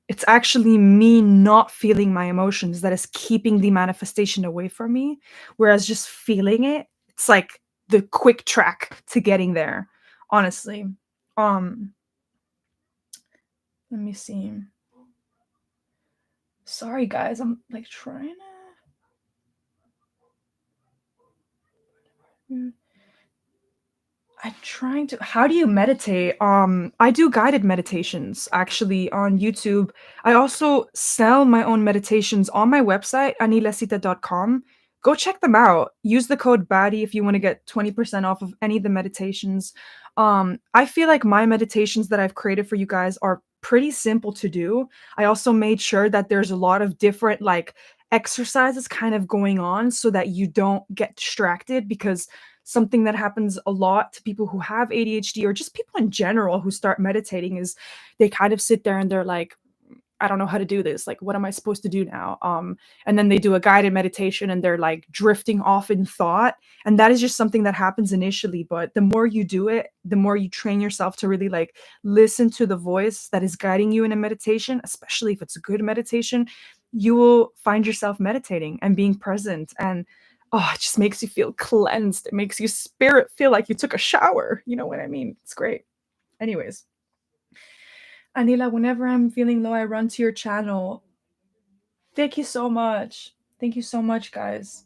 it's actually me not feeling my emotions that is keeping the manifestation away from me. Whereas just feeling it, it's like the quick track to getting there, honestly. Um, Let me see. Sorry, guys. I'm like trying to. I'm trying to. How do you meditate? I do guided meditations actually on YouTube. I also sell my own meditations on my website, anilasita.com. Go check them out. Use the code BADDY if you want to get 20% off of any of the meditations. I feel like my meditations that I've created for you guys are pretty simple to do. I also made sure that there's a lot of different like exercises kind of going on so that you don't get distracted because something that happens a lot to people who have ADHD or just people in general who start meditating is they kind of sit there and they're like, I don't know how to do this. Like, what am I supposed to do now? And then they do a guided meditation and they're like drifting off in thought. And that is just something that happens initially. But the more you do it, the more you train yourself to really like listen to the voice that is guiding you in a meditation, especially if it's a good meditation, you will find yourself meditating and being present. And oh, it just makes you feel cleansed. It makes your spirit feel like you took a shower. You know what I mean? It's great. Anyways, Anila, whenever I'm feeling low, I run to your channel. Thank you so much. Thank you so much, guys.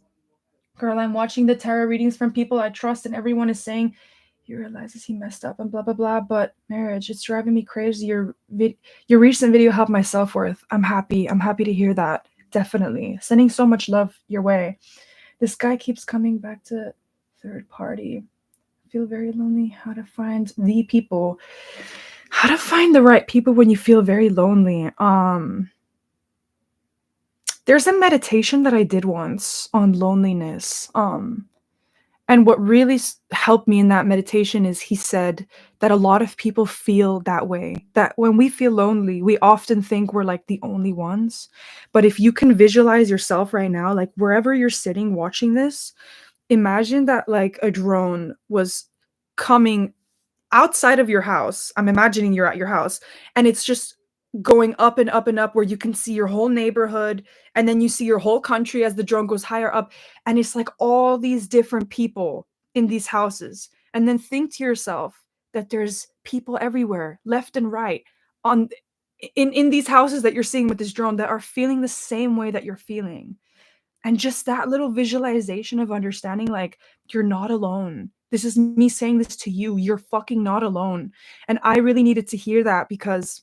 Girl, I'm watching the tarot readings from people I trust, and everyone is saying he realizes he messed up and blah blah blah. But marriage, it's driving me crazy. Your recent video helped my self worth. I'm happy. I'm happy to hear that. Definitely sending so much love your way. This guy keeps coming back to third party. I feel very lonely. How to find the people? How to find the right people when you feel very lonely? There's a meditation that I did once on loneliness. And what really helped me in that meditation is he said that a lot of people feel that way. That when we feel lonely, we often think we're like the only ones. But if you can visualize yourself right now, like wherever you're sitting watching this, imagine that like a drone was coming outside of your house. I'm imagining you're at your house and it's just going up and up and up where you can see your whole neighborhood and then you see your whole country as the drone goes higher up, and it's like all these different people in these houses. And then think to yourself that there's people everywhere, left and right, on in these houses that you're seeing with this drone that are feeling the same way that you're feeling. And just that little visualization of understanding, like, you're not alone. This is me saying this to you. You're fucking not alone. And I really needed to hear that because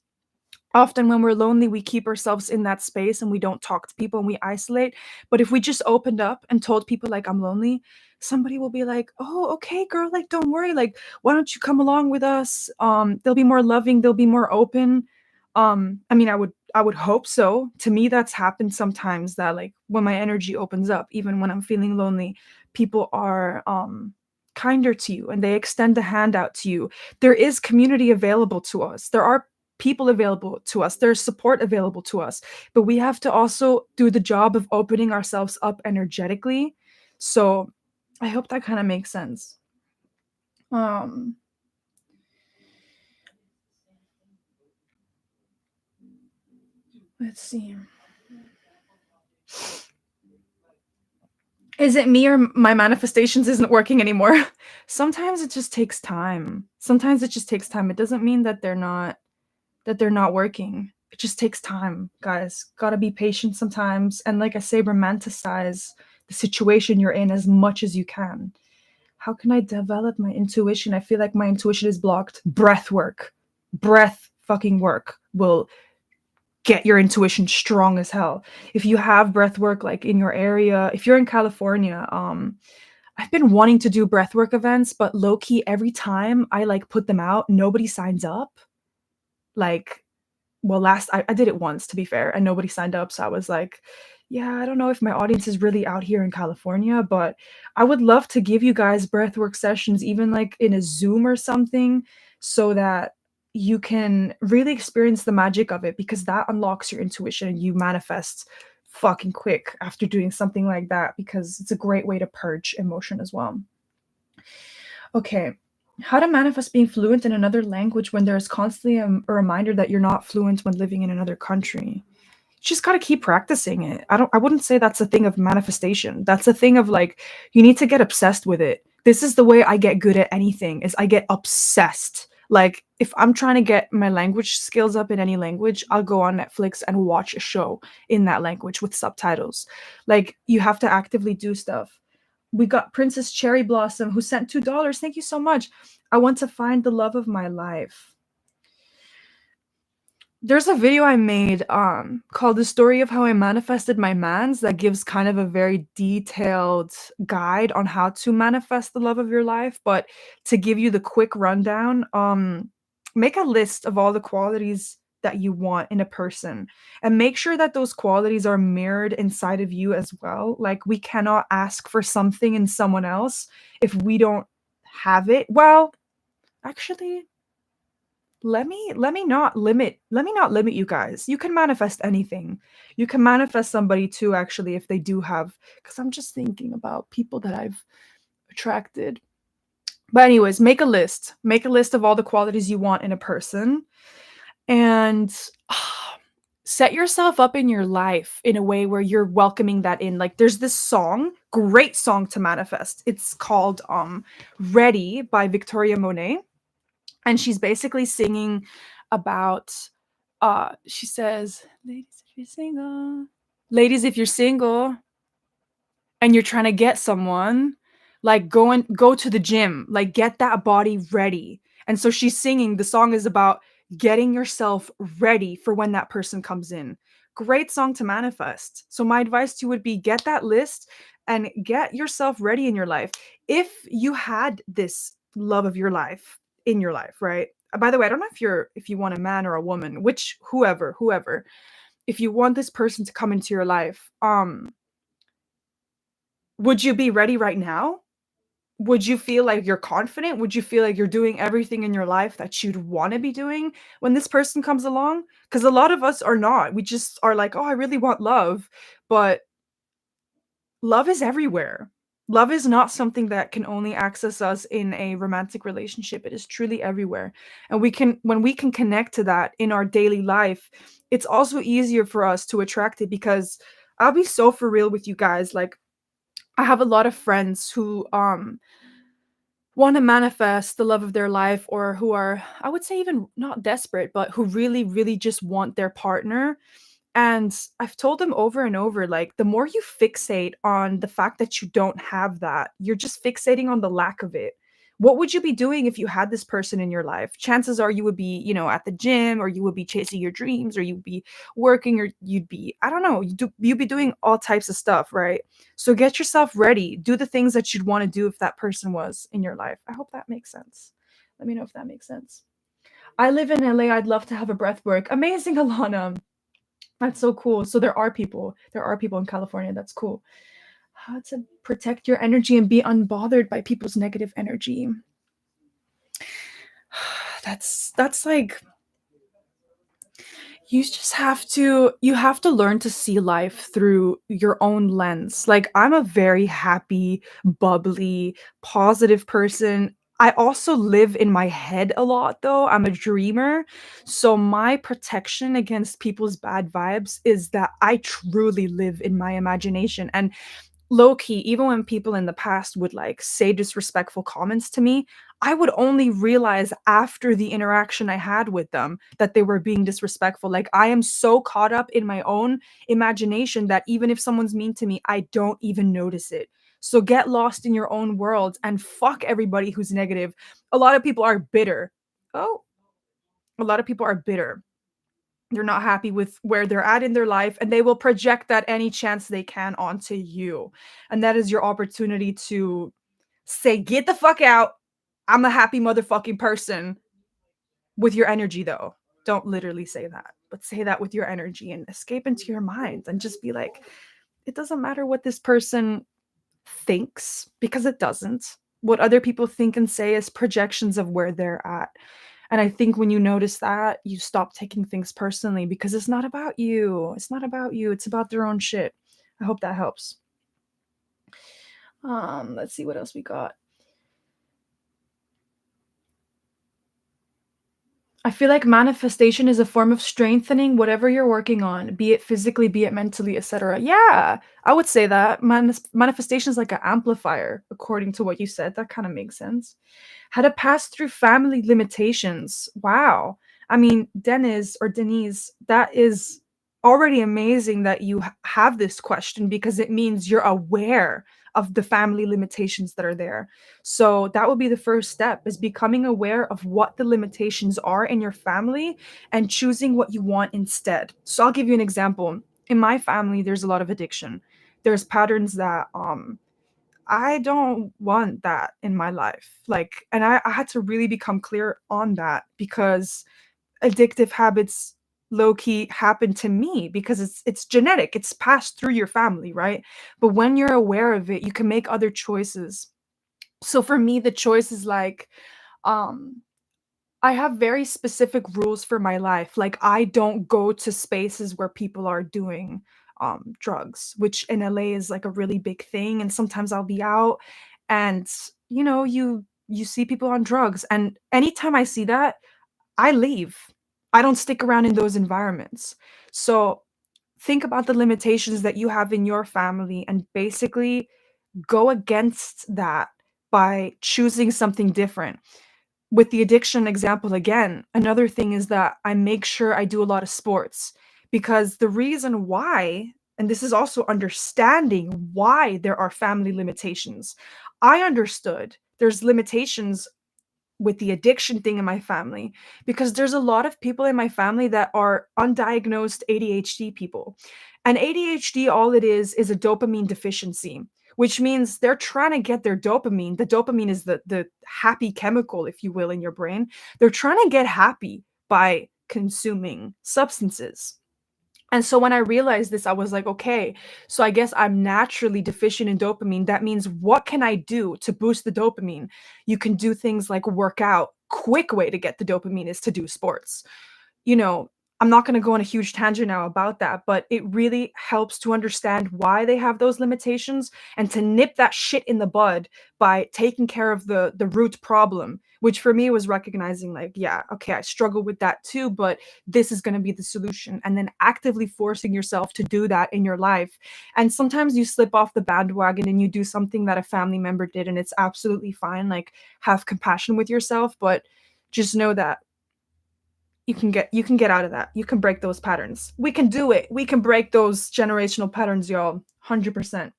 often when we're lonely, we keep ourselves in that space and we don't talk to people and we isolate. But if we just opened up and told people, like, I'm lonely, somebody will be like, oh, okay, girl, like, don't worry. Like, why don't you come along with us? They'll be more loving, they'll be more open. I mean, I would hope so. To me, that's happened sometimes that like when my energy opens up, even when I'm feeling lonely, people are kinder to you and they extend a hand out to you. There is community available to us. There are people available to us. There's support available to us. But we have to also do the job of opening ourselves up energetically. So I hope that kind of makes sense. Um let's see. Is it me or my manifestations isn't working anymore? Sometimes it just takes time. Sometimes it just takes time. It doesn't mean that they're not working. It just takes time, guys. Got to be patient sometimes, and like I say, romanticize the situation you're in as much as you can. How can I develop my intuition? I feel like my intuition is blocked. Breath work. Breath fucking work will get your intuition strong as hell. If you have breath work like in your area, if you're in California, I've been wanting to do breathwork events, but low key every time I like put them out, nobody signs up. Like, well, last I did it once to be fair, and nobody signed up. So I was like, yeah, I don't know if my audience is really out here in California, but I would love to give you guys breathwork sessions, even like in a Zoom or something, so that you can really experience the magic of it because that unlocks your intuition and you manifest fucking quick after doing something like that because it's a great way to purge emotion as well. Okay. How to manifest being fluent in another language when there's constantly a reminder that you're not fluent when living in another country. You just got to keep practicing it. I wouldn't say that's a thing of manifestation. That's a thing of like you need to get obsessed with it. This is the way I get good at anything is I get obsessed. Like if I'm trying to get my language skills up in any language, I'll go on Netflix and watch a show in that language with subtitles. Like you have to actively do stuff. We got Princess Cherry Blossom who sent $2. Thank you so much. I want to find the love of my life. There's a video I made called The Story of How I Manifested My Mans that gives kind of a very detailed guide on how to manifest the love of your life. But to give you the quick rundown, make a list of all the qualities that you want in a person and make sure that those qualities are mirrored inside of you as well. Like we cannot ask for something in someone else if we don't have it. Well, actually, let me not limit you guys. You can manifest anything. You can manifest somebody too, actually, if they do have, because I'm just thinking about people that I've attracted. But anyways, make a list. Make a list of all the qualities you want in a person and set yourself up in your life in a way where you're welcoming that in. Like there's this song, great song to manifest. It's called Ready by Victoria Monet. And she's basically singing about she says, ladies if you're single, ladies if you're single, and you're trying to get someone, like go to the gym, like get that body ready. And so she's singing, the song is about getting yourself ready for when that person comes in. Great song to manifest. So my advice to you would be get that list and get yourself ready in your life. If you had this love of your life in your life, right? By the way, I don't know if you want a man or a woman, which whoever, if you want this person to come into your life, would you be ready right now? Would you feel like you're confident? Would you feel like you're doing everything in your life that you'd want to be doing when this person comes along? Because a lot of us are not. We just are like, oh, I really want love. But love is everywhere. Love is not something that can only access us in a romantic relationship. It is truly everywhere. And when we can connect to that in our daily life, it's also easier for us to attract it because I'll be so for real with you guys. Like, I have a lot of friends who want to manifest the love of their life, or who are, I would say, even not desperate, but who really really just want their partner. And I've told them over and over, like, the more you fixate on the fact that you don't have that, you're just fixating on the lack of it. What would you be doing if you had this person in your life? Chances are you would be, at the gym, or you would be chasing your dreams, or you'd be working, or you'd be, I don't know, you'd be doing all types of stuff, right? So get yourself ready. Do the things that you'd want to do if that person was in your life. I hope that makes sense. Let me know if that makes sense. I live in LA. I'd love to have a breath work. Amazing, Alana. That's so cool. So there are people in California. That's cool. How to protect your energy and be unbothered by people's negative energy. That's like, you have to learn to see life through your own lens. Like, I'm a very happy, bubbly, positive person. I also live in my head a lot, though. I'm a dreamer. So my protection against people's bad vibes is that I truly live in my imagination. And low key, even when people in the past would like say disrespectful comments to me, I would only realize after the interaction I had with them that they were being disrespectful. Like, I am so caught up in my own imagination that even if someone's mean to me, I don't even notice it. So get lost in your own world and fuck everybody who's negative. A lot of people are bitter. Oh, a lot of people are bitter. They're not happy with where they're at in their life, and they will project that any chance they can onto you. And that is your opportunity to say, get the fuck out. I'm a happy motherfucking person, with your energy, though. Don't literally say that, but say that with your energy and escape into your mind and just be like, it doesn't matter what this person thinks, because it doesn't. What other people think and say is projections of where they're at. And I think when you notice that, you stop taking things personally, because it's not about you. It's not about you. It's about their own shit. I hope that helps. Let's see what else we got. I feel like manifestation is a form of strengthening whatever you're working on, be it physically, be it mentally, etc. Yeah, I would say that manifestation is like an amplifier, according to what you said. That kind of makes sense. How to pass through family limitations. Wow. I mean, Denise, that is already amazing that you have this question, because it means you're aware of the family limitations that are there. So that would be the first step, is becoming aware of what the limitations are in your family and choosing what you want instead. So I'll give you an example. In my family, there's a lot of addiction. There's patterns that I don't want that in my life. Like, and I had to really become clear on that, because addictive habits low key happen to me because it's genetic. It's passed through your family, right? But when you're aware of it, you can make other choices. So for me, the choice is like, um I have very specific rules for my life. Like, I don't go to spaces where people are doing drugs, which in LA is like a really big thing. And sometimes I'll be out, and you see people on drugs, and anytime I see that, I leave. I don't stick around in those environments. So think about the limitations that you have in your family, and basically go against that by choosing something different. With the addiction example again, another thing is that I make sure I do a lot of sports, because the reason why And this is also understanding why there are family limitations. I understood there's limitations with the addiction thing in my family because there's a lot of people in my family that are undiagnosed ADHD people. And ADHD, all it is a dopamine deficiency, which means they're trying to get their dopamine. The dopamine is the happy chemical, if you will, in your brain. They're trying to get happy by consuming substances. And so when I realized this, I was like, okay, so I guess I'm naturally deficient in dopamine. That means what can I do to boost the dopamine? You can do things like work out. Quick way to get the dopamine is to do sports. You know, I'm not going to go on a huge tangent now about that, but it really helps to understand why they have those limitations and to nip that shit in the bud by taking care of the root problem, which for me was recognizing like, yeah, okay, I struggle with that too, but this is going to be the solution, and then actively forcing yourself to do that in your life. And sometimes you slip off the bandwagon and you do something that a family member did, and it's absolutely fine. Like, have compassion with yourself, but just know that you can get out of that. You can break those patterns. We can do it. We can break those generational patterns, y'all. 100%.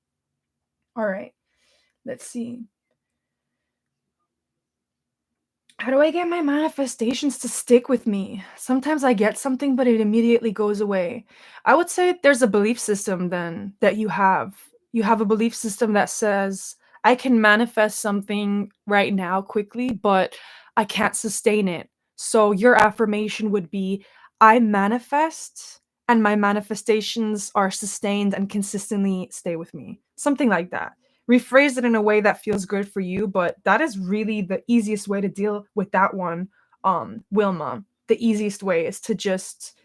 All right. Let's see. How do I get my manifestations to stick with me? Sometimes I get something, but it immediately goes away. I would say there's a belief system then that you have. You have a belief system that says, I can manifest something right now quickly, but I can't sustain it. So your affirmation would be, I manifest and my manifestations are sustained and consistently stay with me. Something like that. Rephrase it in a way that feels good for you, but that is really the easiest way to deal with that one, Wilma. The easiest way is to just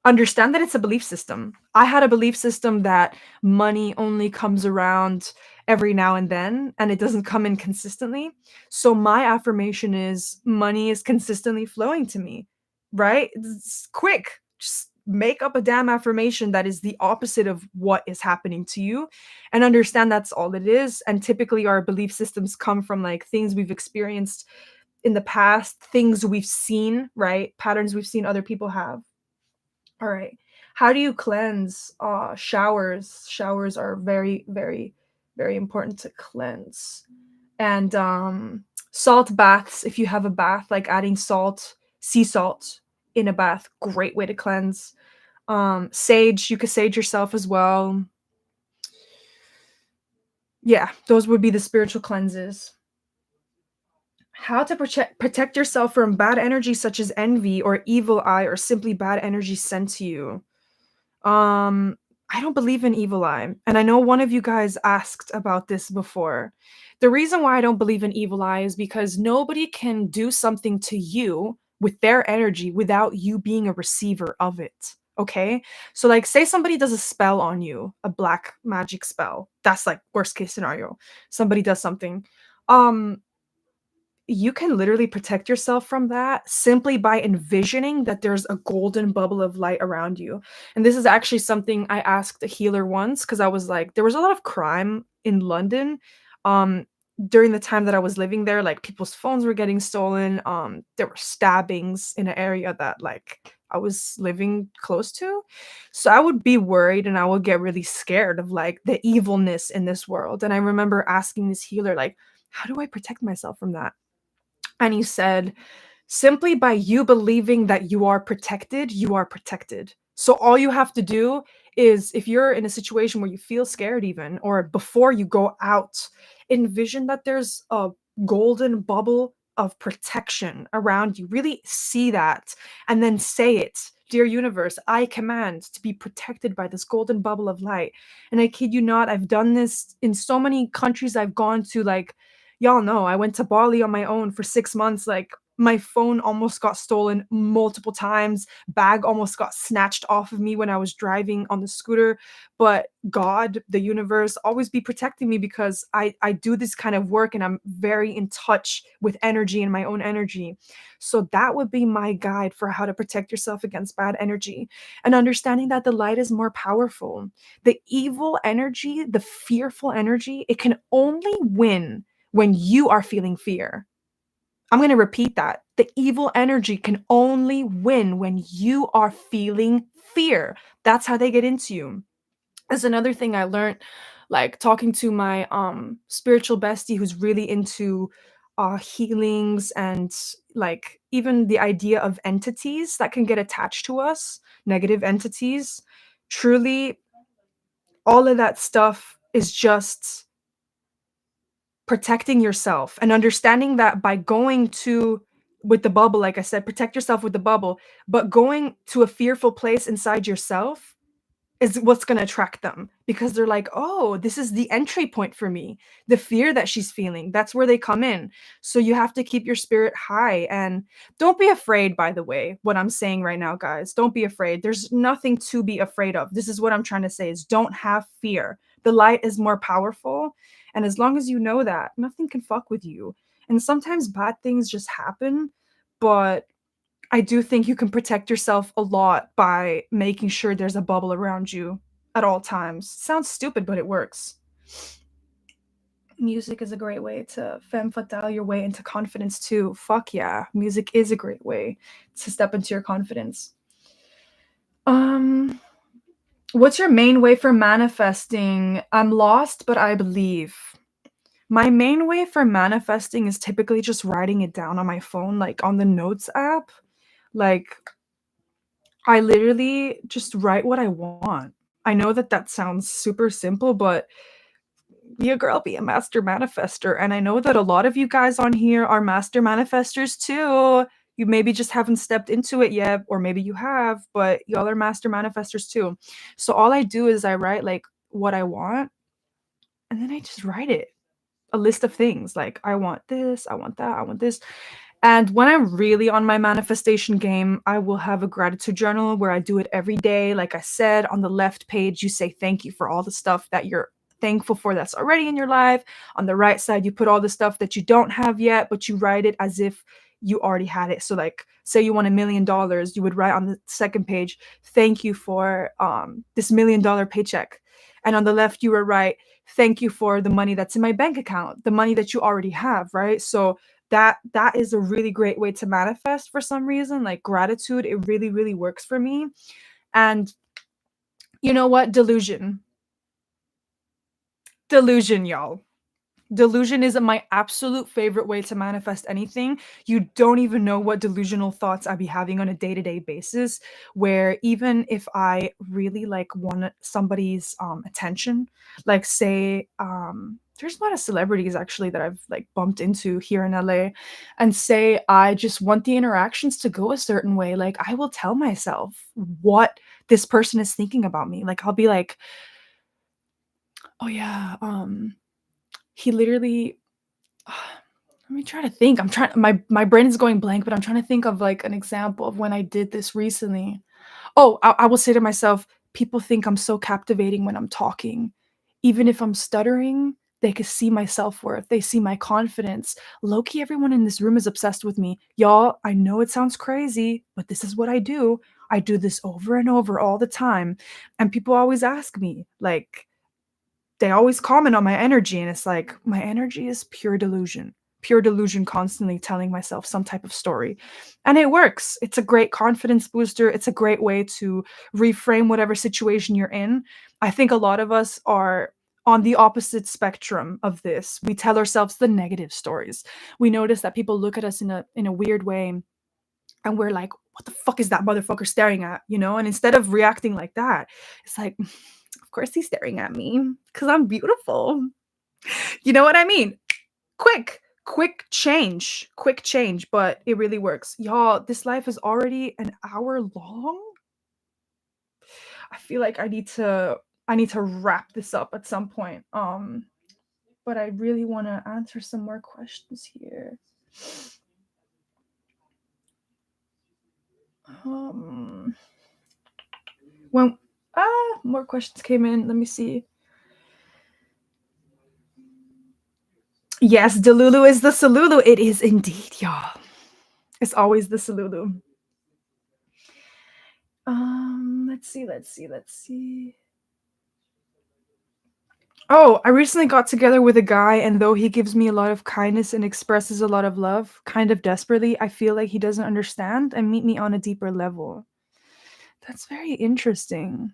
understand that it's a belief system. I had a belief system that money only comes around every now and then and it doesn't come in consistently. So my affirmation is money is consistently flowing to me, right? It's quick. Just make up a damn affirmation that is the opposite of what is happening to you and understand that's all it is. And typically our belief systems come from like things we've experienced in the past, things we've seen, right? Patterns we've seen other people have. All right. How do you cleanse? Showers. Showers are very, very, very important to cleanse. And salt baths, if you have a bath, like adding salt, sea salt in a bath, great way to cleanse. Sage, you could sage yourself as well. Yeah, those would be the spiritual cleanses. How to protect yourself from bad energy such as envy or evil eye or simply bad energy sent to you. Um, I don't believe in evil eye, and I know one of you guys asked about this before. The reason why I don't believe in evil eye is because nobody can do something to you with their energy without you being a receiver of it. Okay? So like say somebody does a spell on you, a black magic spell. That's like worst case scenario. Somebody does something. Um you can literally protect yourself from that simply by envisioning that there's a golden bubble of light around you. And this is actually something I asked a healer once because I was like, there was a lot of crime in London um, during the time that I was living there. Like people's phones were getting stolen. There were stabbings in an area that like I was living close to. So I would be worried and I would get really scared of like the evilness in this world. And I remember asking this healer, like, how do I protect myself from that? And he said, simply by you believing that you are protected, you are protected. So all you have to do is if you're in a situation where you feel scared even or before you go out, envision that there's a golden bubble of protection around you. Really see that and then say it. Dear universe, I command to be protected by this golden bubble of light. And I kid you not, I've done this in so many countries I've gone to. Like, y'all know, I went to Bali on my own for 6 months. Like, my phone almost got stolen multiple times. Bag almost got snatched off of me when I was driving on the scooter. But God, the universe, always be protecting me because I do this kind of work and I'm very in touch with energy and my own energy. So that would be my guide for how to protect yourself against bad energy and understanding that the light is more powerful. The evil energy, the fearful energy, it can only win when you are feeling fear. I'm going to repeat that. The evil energy can only win when you are feeling fear. That's how they get into you. Is another thing I learned, like, talking to my, spiritual bestie who's really into, healings and, like, even the idea of entities that can get attached to us, negative entities. Truly, all of that stuff is just protecting yourself and understanding that by going to with the bubble, like I said, protect yourself with the bubble, but going to a fearful place inside yourself is what's gonna attract them because they're like, "Oh, this is the entry point for me." The fear that she's feeling, that's where they come in. So you have to keep your spirit high and don't be afraid, by the way, what I'm saying right now, guys. Don't be afraid. There's nothing to be afraid of. This is what I'm trying to say is don't have fear. The light is more powerful, and as long as you know that, nothing can fuck with you. And sometimes bad things just happen, but I do think you can protect yourself a lot by making sure there's a bubble around you at all times. Sounds stupid, but it works. Music is a great way to femme fatale your way into confidence too. Fuck yeah. Music is a great way to step into your confidence. Um, what's your main way for manifesting? I'm lost, but I believe. My main way for manifesting is typically just writing it down on my phone, like on the notes app. Like I literally just write what I want. I know that that sounds super simple, but be a girl, be a master manifester. And I know that a lot of you guys on here are master manifestors too. You maybe just haven't stepped into it yet, or maybe you have, but y'all are master manifestors too. So all I do is I write like what I want, and then I just write it a list of things like I want this, I want that, I want this. And when I'm really on my manifestation game, I will have a gratitude journal where I do it every day. Like I said, on the left page, you say thank you for all the stuff that you're thankful for that's already in your life. On the right side, you put all the stuff that you don't have yet, but you write it as if you already had it. So, like, say you want $1 million, you would write on the second page, thank you for this $1 million paycheck. And on the left, you would write, thank you for the money that's in my bank account, the money that you already have, right? So that is a really great way to manifest for some reason. Like gratitude, it really, really works for me. And you know what? Delusion, y'all. Delusion is my absolute favorite way to manifest anything. You don't even know what delusional thoughts I be having on a day-to-day basis, where even if I really like want somebody's attention, like say there's a lot of celebrities actually that I've like bumped into here in LA, and say I just want the interactions to go a certain way, like I will tell myself what this person is thinking about me. Like I'll be like, "Oh yeah, he literally." Let me try to think. I'm trying my brain is going blank, but I'm trying to think of, like, an example of when I did this recently. Oh, I will say to myself, "People think I'm so captivating when I'm talking. Even if I'm stuttering, they can see my self-worth, they see my confidence. Low-key, everyone in this room is obsessed with me. Y'all, I know it sounds crazy, but this is what I do. I do this over and over all the time, and people always ask me, like, they always comment on my energy, and it's like my energy is pure delusion, constantly telling myself some type of story, and it works. It's a great confidence booster. It's a great way to reframe whatever situation you're in. I think a lot of us are on the opposite spectrum of this. We tell ourselves the negative stories. We notice that people look at us in a weird way, and we're like, what the fuck is that motherfucker staring at, you know? And instead of reacting like that, it's like, of course he's staring at me because I'm beautiful. You know what I mean? Quick change, but it really works. Y'all, this life is already an hour long. I feel like I need to wrap this up at some point. But I really want to answer some more questions here. Um, when more questions came in. Let me see. Yes, Delulu is the Salulu. It is indeed, y'all. It's always the Salulu. Let's see. Oh, I recently got together with a guy, and though he gives me a lot of kindness and expresses a lot of love, kind of desperately, I feel like he doesn't understand and meet me on a deeper level. That's very interesting.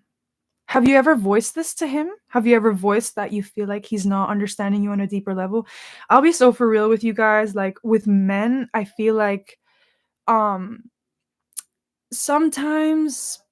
Have you ever voiced this to him? Have you ever voiced that you feel like he's not understanding you on a deeper level? I'll be so for real with you guys. Like with men, I feel like um sometimes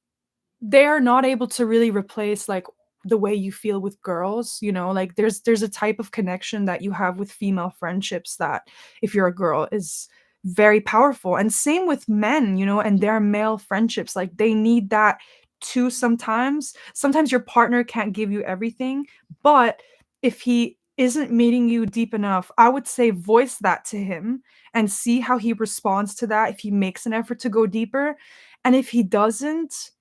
they are not able to really replace like the way you feel with girls, you know, like there's a type of connection that you have with female friendships that if you're a girl is very powerful. And same with men, you know, and their male friendships, like they need that too sometimes. Sometimes your partner can't give you everything, but if he isn't meeting you deep enough, I would say voice that to him and see how he responds to that if he makes an effort to go deeper. And if he doesn't,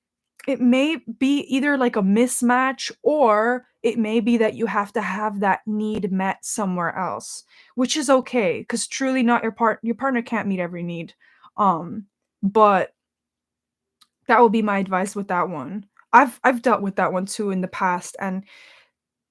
it may be either like a mismatch or it may be that you have to have that need met somewhere else, which is okay because truly not your partner can't meet every need. Um, but that will be my advice with that one. I've dealt with that one too in the past, and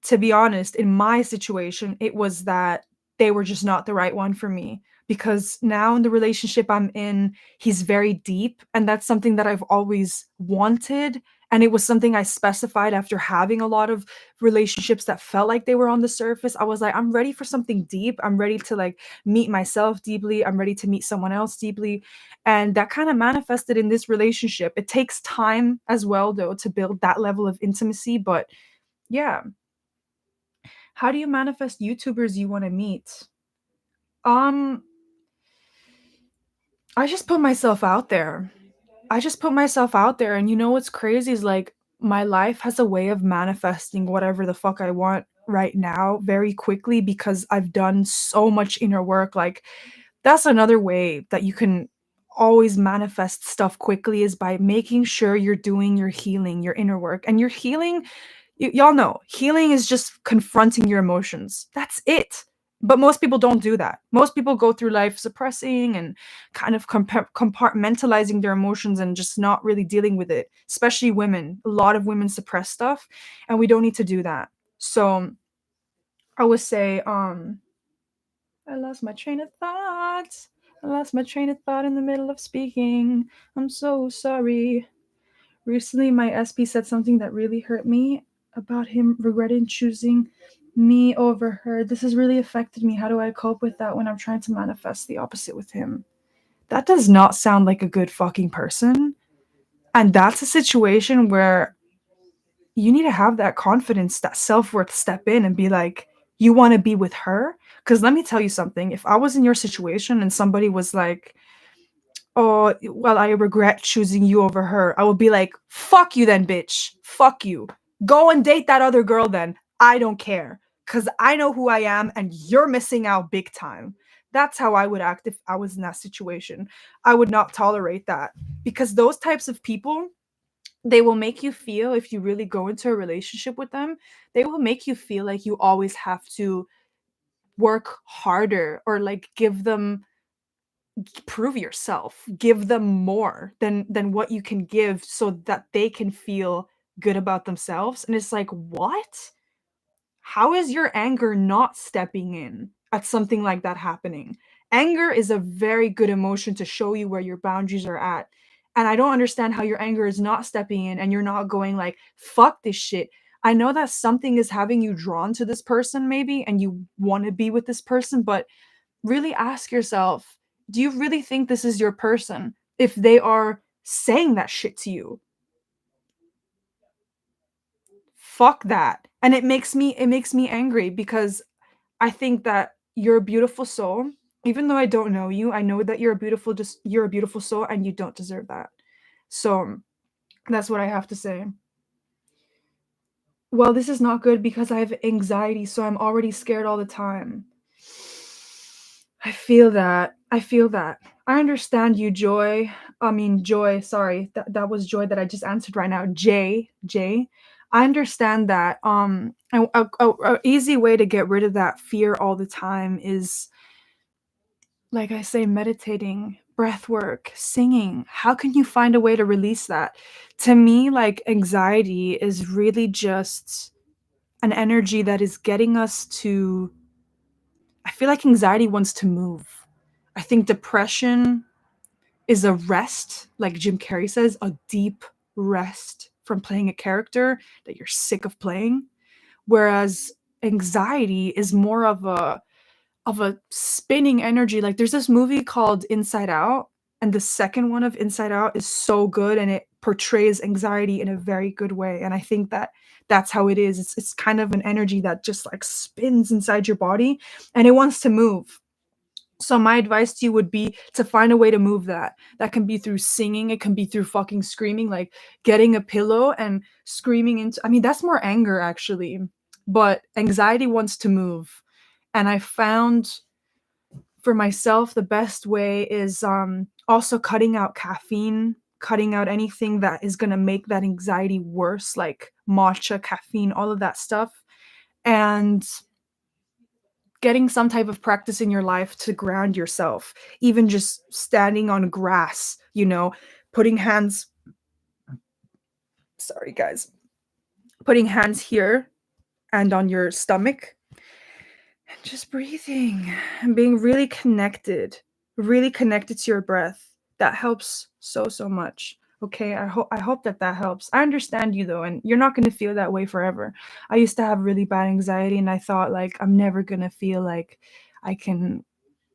to be honest, in my situation, it was that they were just not the right one for me because now in the relationship I'm in, he's very deep, and that's something that I've always wanted. And it was something I specified after having a lot of relationships that felt like they were on the surface. I was like, I'm ready for something deep. I'm ready to like meet myself deeply. I'm ready to meet someone else deeply. And that kind of manifested in this relationship. It takes time as well, though, to build that level of intimacy. But yeah, how do you manifest YouTubers you wanna meet? Um, I just put myself out there. I just put myself out there, and you know what's crazy is, like, my life has a way of manifesting whatever the fuck I want right now very quickly because I've done so much inner work, like, that's another way that you can always manifest stuff quickly is by making sure you're doing your healing, your inner work, and your healing y'all know healing is just confronting your emotions. That's it. But most people don't do that. Most people go through life suppressing and kind of compartmentalizing their emotions and just not really dealing with it, especially women. A lot of women suppress stuff, and we don't need to do that. So I would say, I lost my train of thought. I lost my train of thought in the middle of speaking. I'm so sorry. Recently, my SP said something that really hurt me about him regretting choosing me over her. This has really affected me. How do I cope with that when I'm trying to manifest the opposite with him? That does not sound like a good fucking person. And that's a situation where you need to have that confidence, that self worth step in and be like, you want to be with her? Because let me tell you something. If I was in your situation and somebody was like, oh, well, I regret choosing you over her, I would be like, fuck you then, bitch. Fuck you. Go and date that other girl then. I don't care. Because I know who I am and you're missing out big time. That's how I would act if I was in that situation. I would not tolerate that because those types of people, they will make you feel, if you really go into a relationship with them, they will make you feel like you always have to work harder or like give them prove yourself, give them more than what you can give so that they can feel good about themselves. And it's like, what? How is your anger not stepping in at something like that happening? Anger is a very good emotion to show you where your boundaries are at. And I don't understand how your anger is not stepping in and you're not going like, fuck this shit. I know that something is having you drawn to this person maybe and you want to be with this person, but really ask yourself, do you really think this is your person if they are saying that shit to you? Fuck that. And it makes me angry because I think that you're a beautiful soul. Even though I don't know you, I know that you're a beautiful soul and you don't deserve that. So that's what I have to say. Well, this is not good because I have anxiety, so I'm already scared all the time. I feel that. I feel that. I understand you, Joy. I mean, Joy, sorry. That was Joy that I just answered right now. J. I understand that. A easy way to get rid of that fear all the time is, like I say, meditating, breath work, singing. How can you find a way to release that? To me, like anxiety is really just an energy that is getting us to, I feel like anxiety wants to move. I think depression is a rest, like Jim Carrey says, a deep rest from playing a character that you're sick of playing. Whereas anxiety is more of a spinning energy. Like there's this movie called Inside Out, and the second one of Inside Out is so good, and it portrays anxiety in a very good way. And I think that that's how it is. It's kind of an energy that just like spins inside your body and it wants to move. So my advice to you would be to find a way to move that. That can be through singing, it can be through fucking screaming, like getting a pillow and screaming into, I mean, that's more anger actually. But anxiety wants to move. And I found for myself the best way is also cutting out caffeine, cutting out anything that is going to make that anxiety worse, like matcha, caffeine, all of that stuff. And getting some type of practice in your life to ground yourself, even just standing on grass, you know, putting hands, sorry guys, putting hands here and on your stomach and just breathing and being really connected to your breath. That helps so much. Okay, I hope that that helps. I understand you though, and you're not going to feel that way forever. I used to have really bad anxiety, and I thought like I'm never going to feel like I can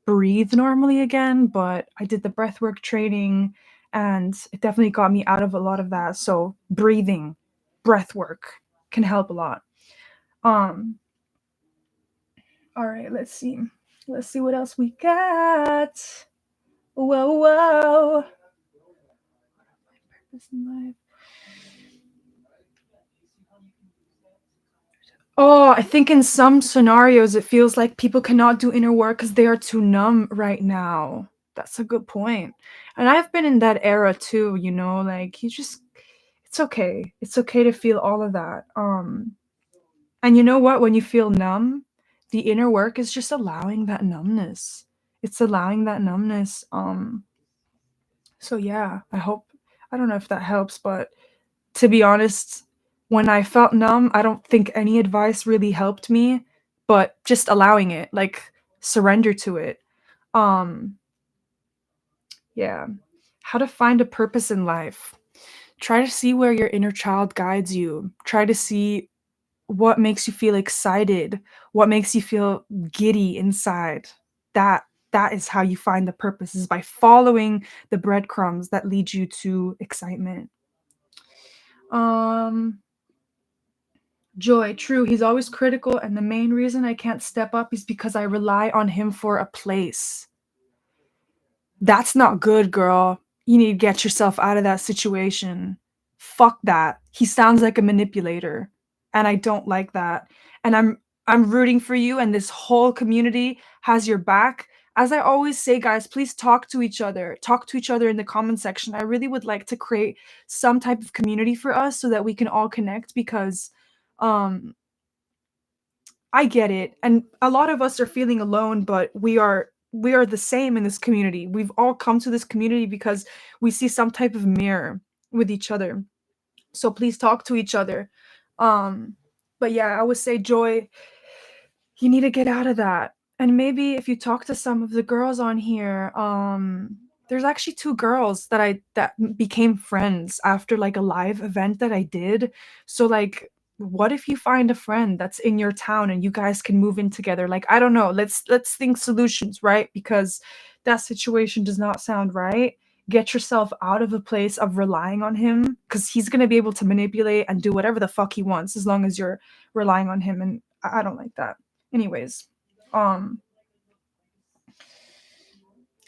breathe normally again, but I did the breathwork training and it definitely got me out of a lot of that. So breathing, breathwork can help a lot. Um all right, let's see. Let's see what else we got. Whoa. Purpose in life. Oh, I think in some scenarios it feels like people cannot do inner work because they are too numb right now. That's a good point. And I've been in that era too, you know, like you just it's okay. It's okay to feel all of that. And you know what? When you feel numb, the inner work is just allowing that numbness. It's allowing that numbness. So yeah, I don't know if that helps, but to be honest, when I felt numb, I don't think any advice really helped me, but just allowing it, like surrender to it. Um, yeah. How to find a purpose in life. Try to see where your inner child guides you. Try to see what makes you feel excited, what makes you feel giddy inside. That that is how you find the purpose, is by following the breadcrumbs that lead you to excitement. Um Joy, true, he's always critical, and the main reason I can't step up is because I rely on him for a place. That's not good, girl. You need to get yourself out of that situation. Fuck that. He sounds like a manipulator, and I don't like that. And I'm rooting for you, and this whole community has your back. As I always say, guys, please talk to each other. Talk to each other in the comment section. I really would like to create some type of community for us so that we can all connect because um I get it. And a lot of us are feeling alone, but we are the same in this community. We've all come to this community because we see some type of mirror with each other. So please talk to each other. Um but yeah, I would say Joy, you need to get out of that. And maybe if you talk to some of the girls on here, there's actually two girls that became friends after like a live event that I did. So like what if you find a friend that's in your town and you guys can move in together? Like I don't know, let's think solutions, right? Because that situation does not sound right. Get yourself out of a place of relying on him because he's going to be able to manipulate and do whatever the fuck he wants as long as you're relying on him, and I don't like that. Anyways, um,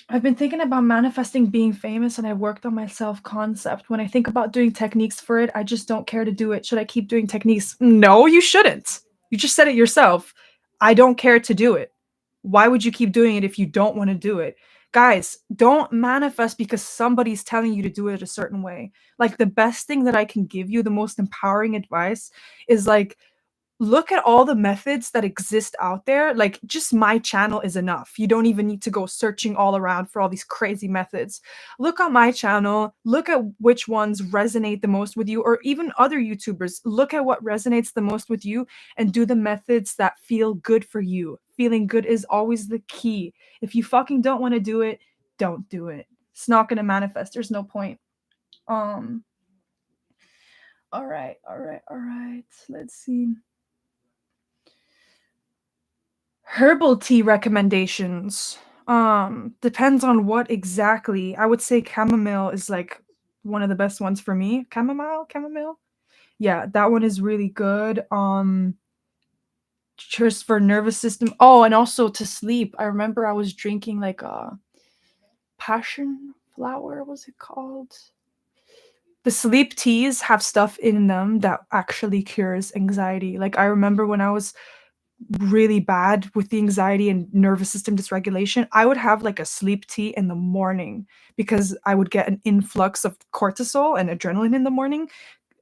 I've been thinking about manifesting being famous and I worked on my self concept. When I think about doing techniques for it, I just don't care to do it. Should I keep doing techniques? No, you shouldn't. You just said it yourself. I don't care to do it. Why would you keep doing it if you don't want to do it? Guys, don't manifest because somebody's telling you to do it a certain way. Like the best thing that I can give you, the most empowering advice is like look at all the methods that exist out there. Like just my channel is enough. You don't even need to go searching all around for all these crazy methods. Look on my channel, look at which ones resonate the most with you, or even other YouTubers. Look at what resonates the most with you and do the methods that feel good for you. Feeling good is always the key. If you fucking don't want to do it, don't do it. It's not going to manifest. There's no point. Um All right, all right, all right. Let's see. Herbal tea recommendations. Depends on what exactly. I would say chamomile is like one of the best ones for me. Chamomile? Yeah, that one is really good. Just for nervous system. Oh, and also to sleep. I remember I was drinking like a passion flower, was it called? The sleep teas have stuff in them that actually cures anxiety. Like I remember when I was really bad with the anxiety and nervous system dysregulation, I would have like a sleep tea in the morning because I would get an influx of cortisol and adrenaline in the morning.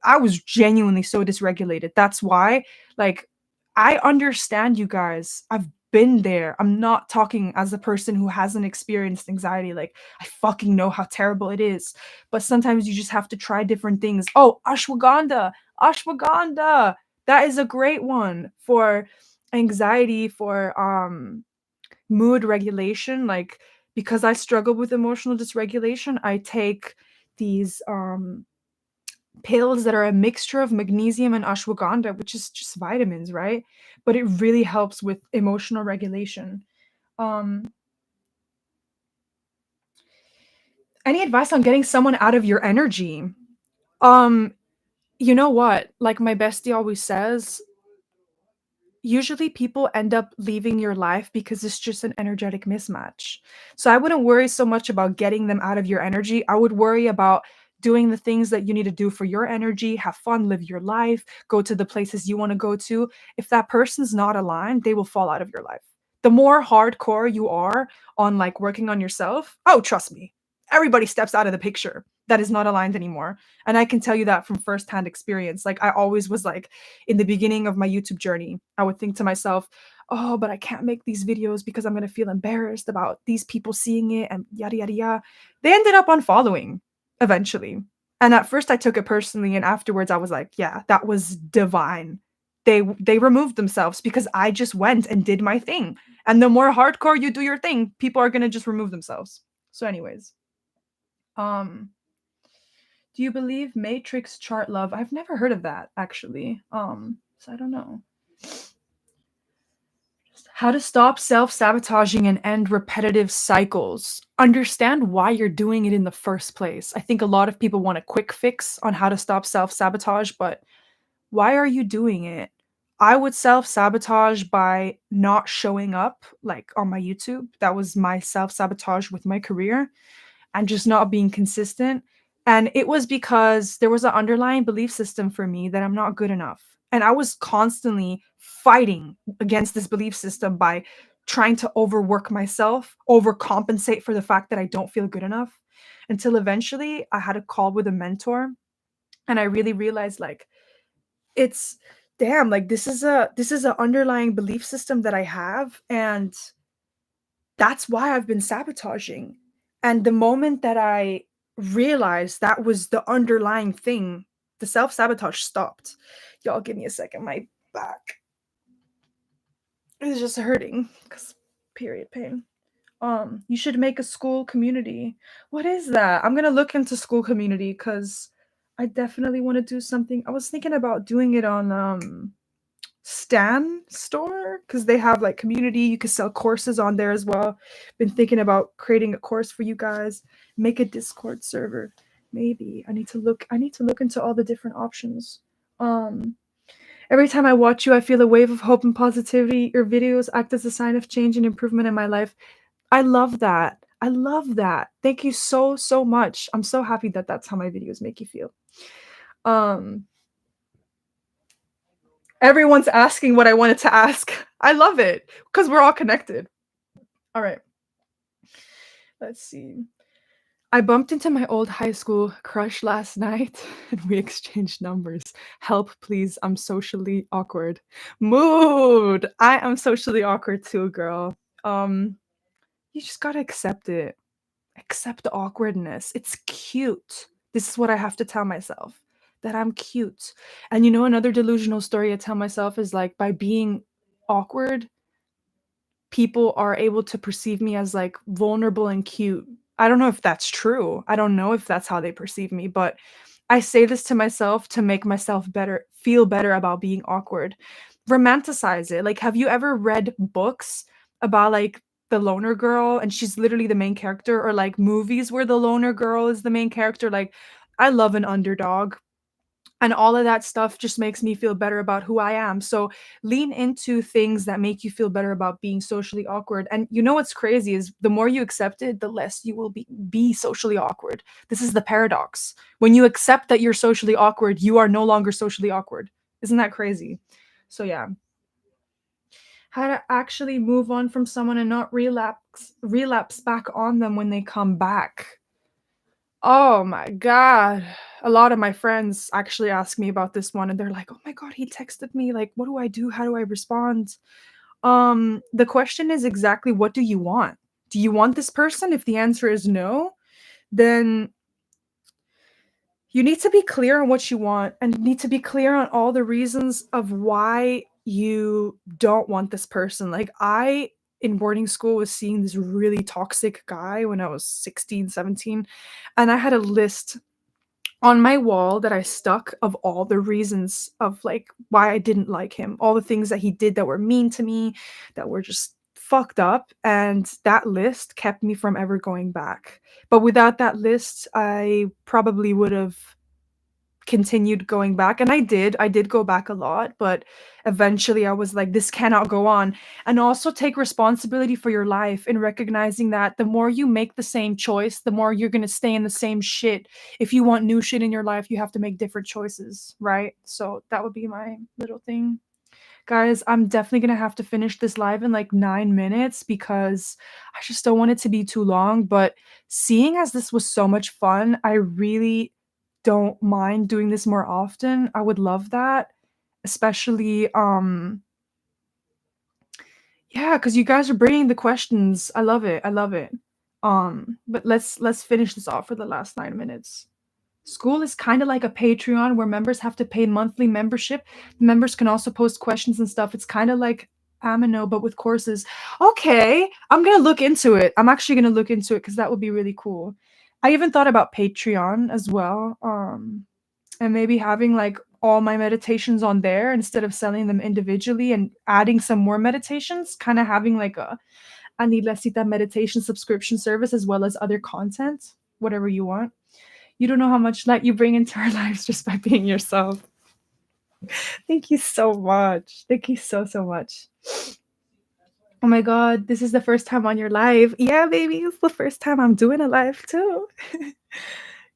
I was genuinely so dysregulated. That's why, like, I understand you guys. I've been there. I'm not talking as a person who hasn't experienced anxiety. Like, I fucking know how terrible it is. But sometimes you just have to try different things. Oh, ashwagandha. Ashwagandha. That is a great one for anxiety, for mood regulation. Like, because I struggle with emotional dysregulation, I take these pills that are a mixture of magnesium and ashwagandha, which is just vitamins, right? But it really helps with emotional regulation. Um, any advice on getting someone out of your energy? Um, you know what? Like my bestie always says, usually people end up leaving your life because it's just an energetic mismatch. So I wouldn't worry so much about getting them out of your energy. I would worry about doing the things that you need to do for your energy, have fun, live your life, go to the places you want to go to. If that person's not aligned, they will fall out of your life. The more hardcore you are on like working on yourself, oh, trust me, everybody steps out of the picture that is not aligned anymore. And I can tell you that from firsthand experience. Like I always was like, in the beginning of my YouTube journey, I would think to myself, oh, but I can't make these videos because I'm going to feel embarrassed about these people seeing it and yada, yada, yada. They ended up unfollowing eventually. And at first I took it personally. And afterwards I was like, yeah, that was divine. They removed themselves because I just went and did my thing. And the more hardcore you do your thing, people are going to just remove themselves. So anyways, um, do you believe matrix chart love? I've never heard of that actually. So I don't know. How to stop self-sabotaging and end repetitive cycles. Understand why you're doing it in the first place. I think a lot of people want a quick fix on how to stop self-sabotage, but why are you doing it? I would self-sabotage by not showing up like on my YouTube. That was my self-sabotage with my career and just not being consistent. And it was because there was an underlying belief system for me that I'm not good enough. And I was constantly fighting against this belief system by trying to overwork myself, overcompensate for the fact that I don't feel good enough. Until eventually I had a call with a mentor and I really realized like it's damn, like this is a underlying belief system that I have, and that's why I've been sabotaging. And the moment that I realized that was the underlying thing, the self sabotage stopped. Y'all, give me a second. My back is just hurting because period pain. You should make a school community. What is that? I'm gonna look into school community because I definitely want to do something. I was thinking about doing it on Stan store because they have like community. You can sell courses on there as well. Been thinking about creating a course for you guys. Make a Discord server. Maybe I need to look into all the different options. Um, every time I watch you, I feel a wave of hope and positivity. Your videos act as a sign of change and improvement in my life. I love that. I love that. Thank you so so much. I'm so happy that that's how my videos make you feel. Um, Everyone's asking what I wanted to ask. I love it because we're all connected. All right. Let's see. I bumped into my old high school crush last night and we exchanged numbers. Help, please. I'm socially awkward. Mood. I am socially awkward too, girl. Um, you just gotta accept it. Accept the awkwardness. It's cute. This is what I have to tell myself, that I'm cute. And you know, another delusional story I tell myself is like by being awkward, people are able to perceive me as like vulnerable and cute. I don't know if that's true. I don't know if that's how they perceive me, but I say this to myself to make myself feel better about being awkward. Romanticize it. Like, have you ever read books about like the loner girl and she's literally the main character, or like movies where the loner girl is the main character? Like, I love an underdog. And all of that stuff just makes me feel better about who I am. So lean into things that make you feel better about being socially awkward. And you know what's crazy is the more you accept it, the less you will be socially awkward. This is the paradox. When you accept that you're socially awkward, you are no longer socially awkward. Isn't that crazy? So yeah, how to actually move on from someone and not relapse back on them when they come back. Oh my god. A lot of my friends actually ask me about this one and they're like, "Oh my god, he texted me. Like, what do I do? How do I respond?" The question is exactly what do you want? Do you want this person? If the answer is no, then you need to be clear on what you want and need to be clear on all the reasons of why you don't want this person. Like I in boarding school was seeing this really toxic guy when I was 16, 17, and I had a list on my wall that I stuck of all the reasons of like why I didn't like him, all the things that he did that were mean to me, that were just fucked up. And that list kept me from ever going back. But without that list, I probably would have continued going back, and I did go back a lot, but eventually I was like, this cannot go on. And also take responsibility for your life and recognizing that the more you make the same choice, the more you're going to stay in the same shit. If you want new shit in your life, you have to make different choices, right? So that would be my little thing. Guys, I'm definitely gonna have to finish this live in like 9 minutes because I just don't want it to be too long. But seeing as this was so much fun, I really don't mind doing this more often. I would love that. Especially, yeah, because you guys are bringing the questions. I love it. I love it. But let's finish this off for the last 9 minutes. School is kind of like a Patreon where members have to pay monthly membership. Members can also post questions and stuff. It's kind of like Amino, but with courses. Okay, I'm gonna look into it. I'm actually gonna look into it because that would be really cool. I even thought about Patreon as well. And maybe having like all my meditations on there instead of selling them individually and adding some more meditations, kind of having like a Anila Sita meditation subscription service as well as other content, whatever you want. You don't know how much light you bring into our lives just by being yourself. Thank you so much. Thank you so, so much. Oh my God, this is the first time on your live. Yeah, baby, it's the first time I'm doing a live too.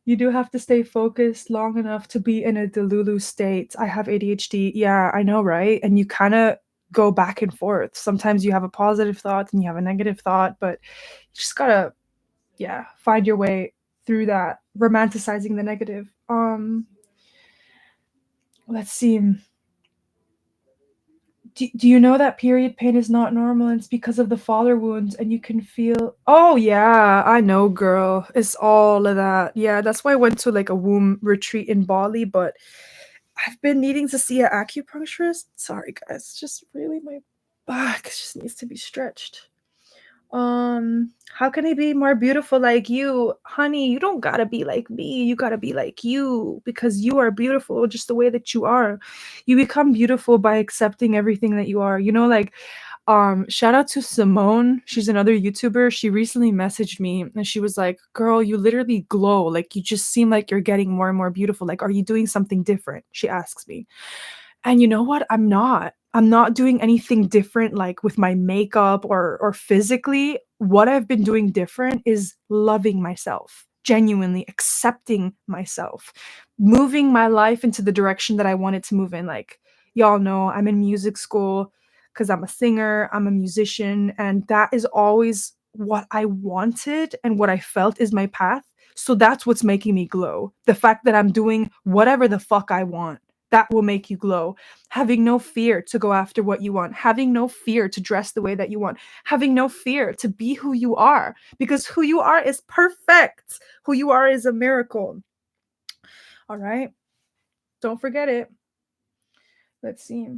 You do have to stay focused long enough to be in a delulu state. I have ADHD. Yeah, I know, right? And you kind of go back and forth. Sometimes you have a positive thought and you have a negative thought, but you just gotta, yeah, find your way through that, romanticizing the negative. Let's see. Do you know that period pain is not normal and it's because of the father wounds and you can feel, oh yeah, I know, girl, it's all of that. Yeah, that's why I went to like a womb retreat in Bali, but I've been needing to see an acupuncturist. Sorry guys, just really my back just needs to be stretched. How can I be more beautiful like you? Honey, you don't gotta be like me. You gotta be like you because you are beautiful just the way that you are. You become beautiful by accepting everything that you are. You know, like, shout out to Simone. She's another YouTuber. She recently messaged me and she was like, girl, you literally glow. Like, you just seem like you're getting more and more beautiful. Like, are you doing something different? She asks me. And you know what? I'm not. I'm not doing anything different like with my makeup or physically. What I've been doing different is loving myself, genuinely accepting myself, moving my life into the direction that I want it to move in. Like y'all know, I'm in music school because I'm a singer, I'm a musician, and that is always what I wanted and what I felt is my path. So that's what's making me glow. The fact that I'm doing whatever the fuck I want, that will make you glow. Having no fear to go after what you want, having no fear to dress the way that you want, having no fear to be who you are, because who you are is perfect. Who you are is a miracle. All right. Don't forget it. Let's see.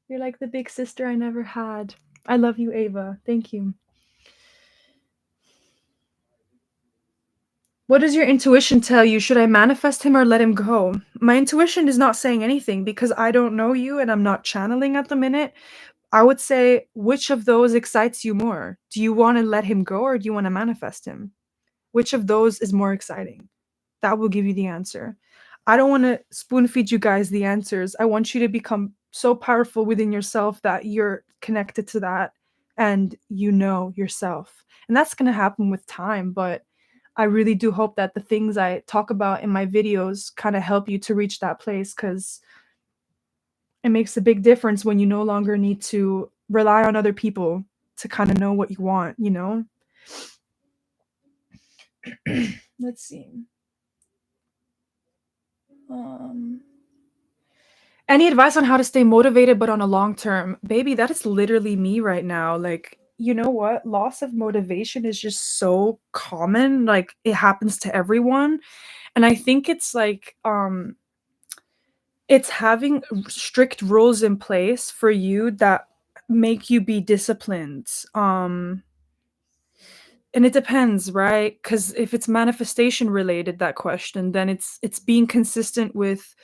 You're like the big sister I never had. I love you, Ava. Thank you. What does your intuition tell you? Should I manifest him or let him go? My intuition is not saying anything because I don't know you and I'm not channeling at the minute. I would say, which of those excites you more? Do you want to let him go or do you want to manifest him? Which of those is more exciting? That will give you the answer. I don't want to spoon feed you guys the answers. I want you to become so powerful within yourself that you're connected to that and you know yourself. And that's going to happen with time, but I really do hope that the things I talk about in my videos kind of help you to reach that place, cuz it makes a big difference when you no longer need to rely on other people to kind of know what you want, you know? Let's see. Um Any advice on how to stay motivated but on a long term? Baby, that is literally me right now. Like, you know what? Loss of motivation is just so common. Like, it happens to everyone. And I think it's having strict rules in place for you that make you be disciplined. And it depends, right? Cuz if it's manifestation related, that question, then it's being consistent with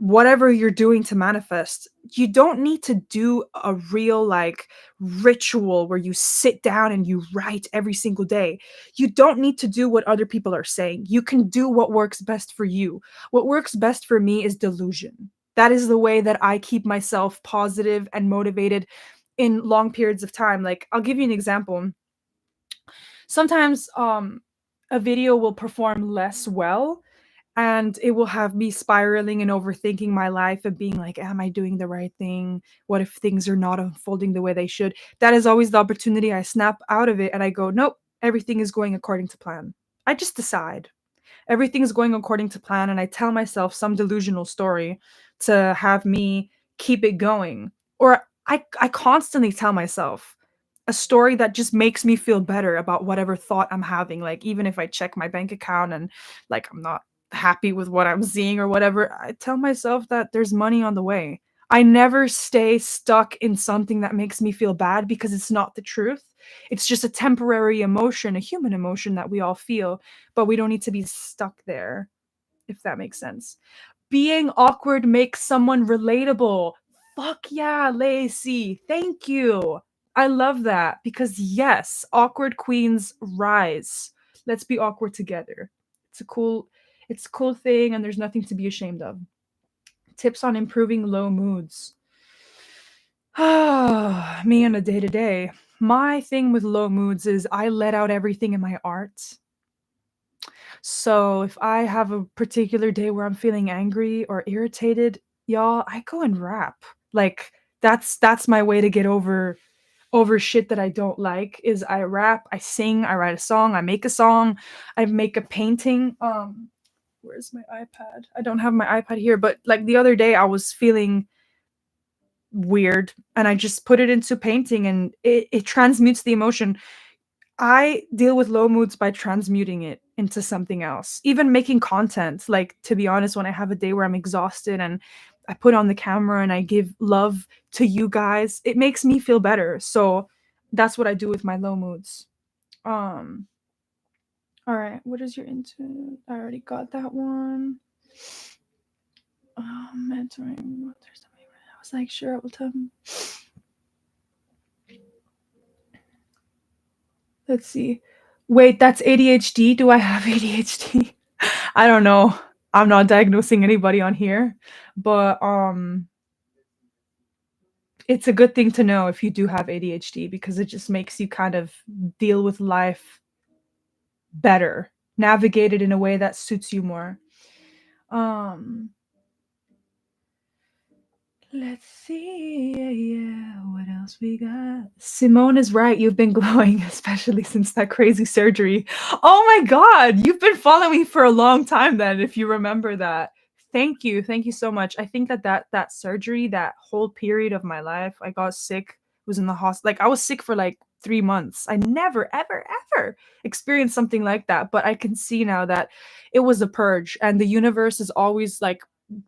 whatever you're doing to manifest. You don't need to do a real like ritual where you sit down and you write every single day. You don't need to do what other people are saying. You can do what works best for you. What works best for me is delusion. That is the way that I keep myself positive and motivated in long periods of time. Like, I'll give you an example. Sometimes a video will perform less well and it will have me spiraling and overthinking my life and being like, am I doing the right thing? What if things are not unfolding the way they should? That is always the opportunity. I snap out of it and I go, nope, everything is going according to plan. I just decide everything's going according to plan and I tell myself some delusional story to have me keep it going. Or I constantly tell myself a story that just makes me feel better about whatever thought I'm having. Like, even if I check my bank account and like I'm not happy with what I'm seeing or whatever, I tell myself that there's money on the way. I never stay stuck in something that makes me feel bad because it's not the truth. It's just a temporary emotion, a human emotion that we all feel, but we don't need to be stuck there, if that makes sense. Being awkward makes someone relatable. Fuck yeah, Lacey. Thank you. I love that because yes, awkward queens rise. Let's be awkward together. It's a cool it's a cool thing and there's nothing to be ashamed of. Tips on improving low moods. Me on a day to day. My thing with low moods is I let out everything in my art. So if I have a particular day where I'm feeling angry or irritated, y'all, I go and rap. Like, that's my way to get over shit that I don't like is I rap, I sing, I write a song, I make a song, I make a painting. Where's my iPad? I don't have my iPad here, but like the other day I was feeling weird and I just put it into painting and it transmutes the emotion. I deal with low moods by transmuting it into something else. Even making content, like, to be honest, when I have a day where I'm exhausted and I put on the camera and I give love to you guys, it makes me feel better. So that's what I do with my low moods. Um, all right, what is your into? I already got that one. Mentoring. I was like, sure, I will tell him. Let's see. Wait, that's ADHD? Do I have ADHD? I don't know. I'm not diagnosing anybody on here, but it's a good thing to know if you do have ADHD because it just makes you kind of deal with life better, navigate it in a way that suits you more. Um Let's see. Yeah, what else we got? Simone is right. You've been glowing, especially since that crazy surgery. Oh my God, you've been following me for a long time then, if you remember that. Thank you. Thank you so much. I think that surgery, that whole period of my life, I got sick, was in the hospital. Like, I was sick for like 3 months. I never, ever, ever experienced something like that. But I can see now that it was a purge, and the universe is always like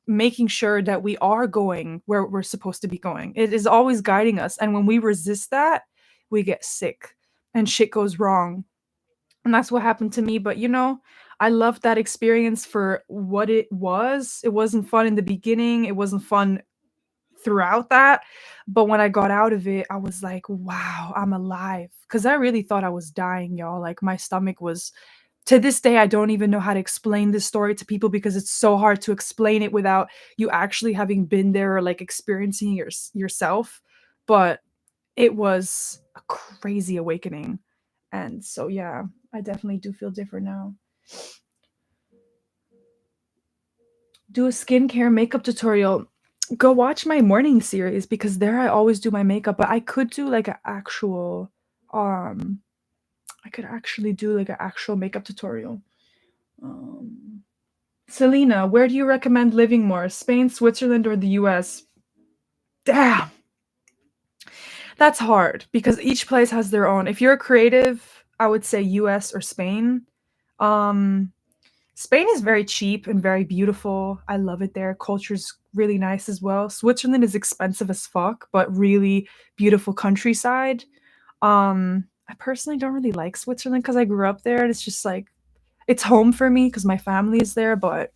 making sure that we are going where we're supposed to be going. It is always guiding us. And when we resist that, we get sick and shit goes wrong. And that's what happened to me, but, I loved that experience for what it was. It wasn't fun in the beginning, it wasn't fun throughout that, but when I got out of it, I was like, "Wow, I'm alive." Because I really thought I was dying, y'all, like, my stomach was to this day, I don't even know how to explain this story to people because it's so hard to explain it without you actually having been there or, like, experiencing yourself, but it was a crazy awakening, and so, yeah, I definitely do feel different now. Do a skincare makeup tutorial. Go watch my morning series because there I always do my makeup, but I could do, like, a actual, um I could actually do, like, an actual makeup tutorial. Um Selina, where do you recommend living more? Spain, Switzerland, or the US? Damn, that's hard because each place has their own. If you're a creative, I would say US or Spain. Um, Spain is very cheap and very beautiful. I love it there. Culture's really nice as well. Switzerland is expensive as fuck, but really beautiful countryside. I personally don't really like Switzerland because I grew up there and it's just like it's home for me because my family is there, but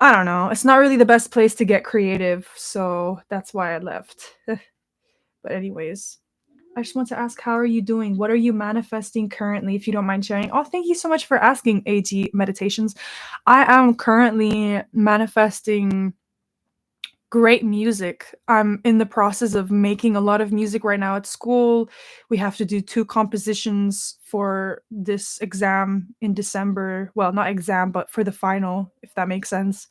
I don't know. It's not really the best place to get creative, so that's why I left. But anyways, I just want to ask, how are you doing? What are you manifesting currently, if you don't mind sharing? Oh, thank you so much for asking, AG Meditations. I am currently manifesting great music. I'm in the process of making a lot of music right now at school. We have to do two compositions for this exam in December. Well, not exam, but for the final, if that makes sense.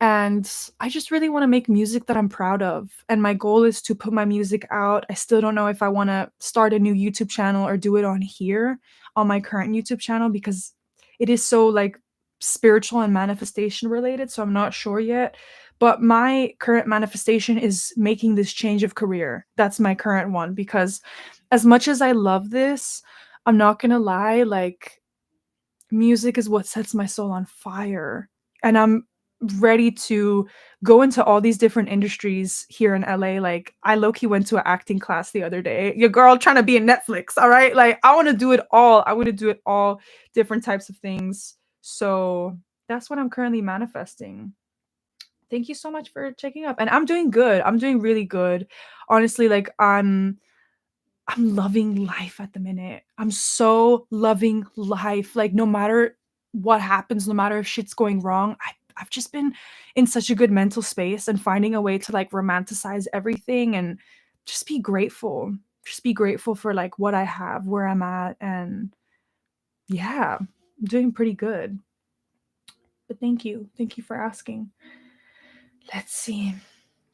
And I just really want to make music that I'm proud of. And my goal is to put my music out. I still don't know if I want to start a new YouTube channel or do it on here on my current YouTube channel because it is so like spiritual and manifestation related. So I'm not sure yet. But my current manifestation is making this change of career. That's my current one because as much as I love this, I'm not going to lie, like music is what sets my soul on fire. And I'm ready to go into all these different industries here in LA. Like, I low key went to an acting class the other day. Your girl trying to be in Netflix, all right? Like, I want to do it all. I want to do it all, different types of things. So that's what I'm currently manifesting. Thank you so much for checking up. And I'm doing good. I'm doing really good. Honestly, like I'm loving life at the minute. I'm so loving life. Like no matter what happens, no matter if shit's going wrong, I've just been in such a good mental space and finding a way to like romanticize everything and just be grateful. Just be grateful for like what I have, where I'm at, and yeah, I'm doing pretty good. But thank you. Thank you for asking. Let's see.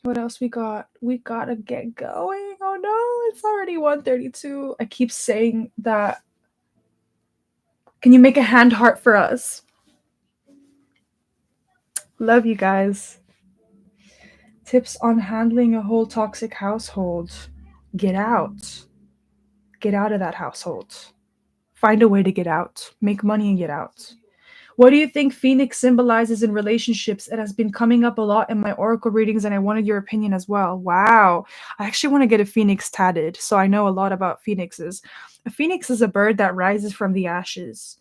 What else we got? We gotta get going. Oh no, it's already 1:32. I keep saying that. Can you make a hand heart for us? Love you guys. Tips on handling a whole toxic household. Get out. Get out of that household. Find a way to get out. Make money and get out. What do you think Phoenix symbolizes in relationships? It has been coming up a lot in my oracle readings, and I wanted your opinion as well. Wow. I actually want to get a phoenix tatted, so I know a lot about phoenixes. A phoenix is a bird that rises from the ashes.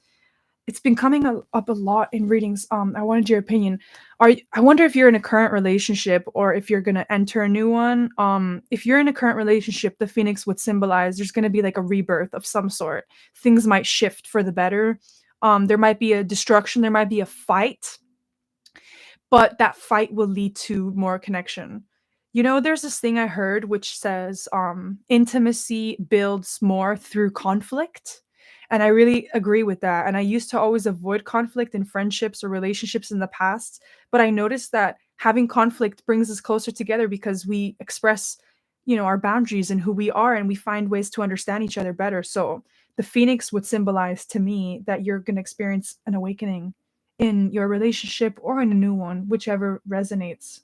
It's been coming up a lot in readings. I wanted your opinion. I wonder if you're in a current relationship or if you're gonna enter a new one. If you're in a current relationship, the phoenix would symbolize there's gonna be like a rebirth of some sort. Things might shift for the better. There might be a destruction, there might be a fight, but that fight will lead to more connection. There's this thing I heard which says intimacy builds more through conflict. And I really agree with that. And I used to always avoid conflict in friendships or relationships in the past. But I noticed that having conflict brings us closer together because we express, our boundaries and who we are, and we find ways to understand each other better. So the phoenix would symbolize to me that you're going to experience an awakening in your relationship or in a new one, whichever resonates.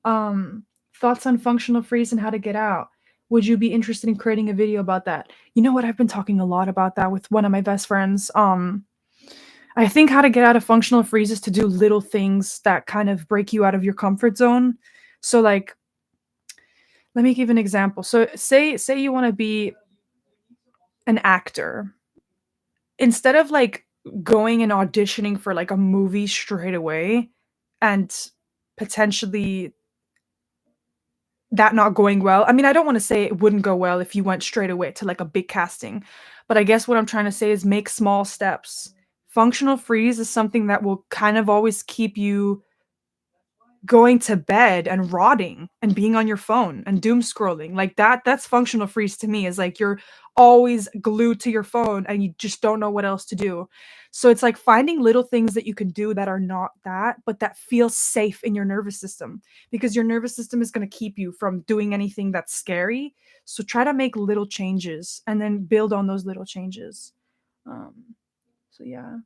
Um, Thoughts on functional freeze and how to get out. Would you be interested in creating a video about that? You know what? I've been talking a lot about that with one of my best friends. I think how to get out of functional freeze is to do little things that kind of break you out of your comfort zone. So like, let me give an example. So say you want to be an actor. instead of, like, going and auditioning for, like, a movie straight away and potentially that not going well. I mean, I don't wanna say it wouldn't go well if you went straight away to, like, a big casting, but I guess what I'm trying to say is make small steps. Functional freeze is something that will kind of always keep you going to bed and rotting and being on your phone and doom scrolling, like, that's functional freeze to me, is like you're always glued to your phone and you just don't know what else to do. So it's like finding little things that you can do that are not that, but that feel safe in your nervous system, because your nervous system is gonna keep you from doing anything that's scary. So try to make little changes and then build on those little changes. Um, so yeah.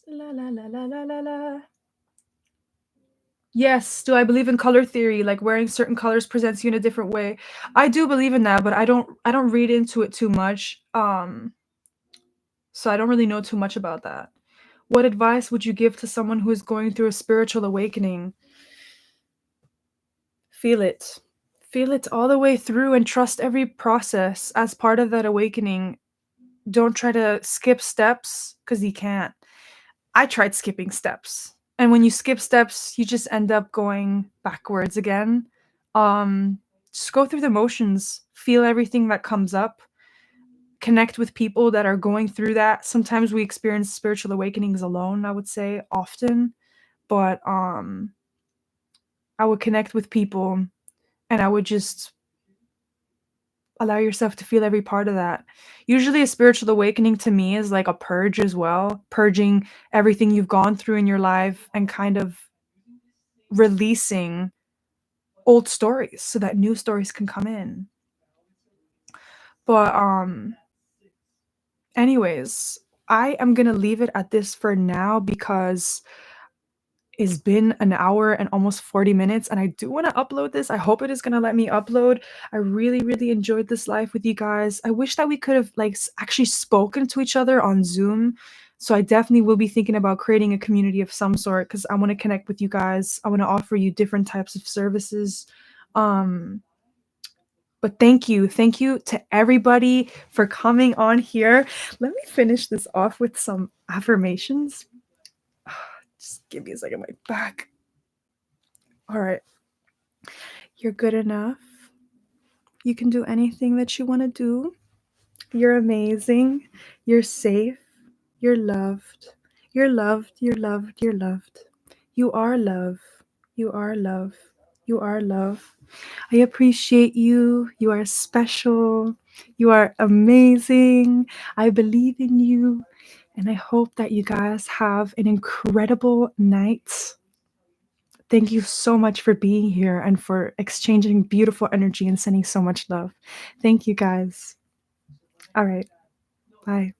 La la la la la la la. Yes, do I believe in color theory, like wearing certain colors presents you in a different way? I do believe in that, but I don't read into it too much, so I don't really know too much about that. What advice would you give to someone who is going through a spiritual awakening? Feel it. Feel it all the way through and trust every process as part of that awakening. Don't try to skip steps because you can't. I tried skipping steps. And when you skip steps, you just end up going backwards again. Um, just go through the motions, feel everything that comes up, connect with people that are going through that. Sometimes we experience spiritual awakenings alone, I would say, often, but I would connect with people and I would just allow yourself to feel every part of that. Usually a spiritual awakening to me is like a purge as well, purging everything you've gone through in your life and kind of releasing old stories so that new stories can come in. But anyways, I am going to leave it at this for now because it's been an hour and almost 40 minutes and I do want to upload this. I hope it is going to let me upload. I really really enjoyed this live with you guys. I wish that we could have like actually spoken to each other on Zoom. So I definitely will be thinking about creating a community of some sort cuz I want to connect with you guys. I want to offer you different types of services. Um but thank you to everybody for coming on here. Let me finish this off with some affirmations. Just give me a second, my back. All right. You're good enough. You can do anything that you want to do. You're amazing. You're safe. You're loved. You're loved. You're loved. You're loved. You are love. You are love. You are love. I appreciate you. You are special. You are amazing. I believe in you. And I hope that you guys have an incredible night. Thank you so much for being here and for exchanging beautiful energy and sending so much love. Thank you guys. All right. Bye.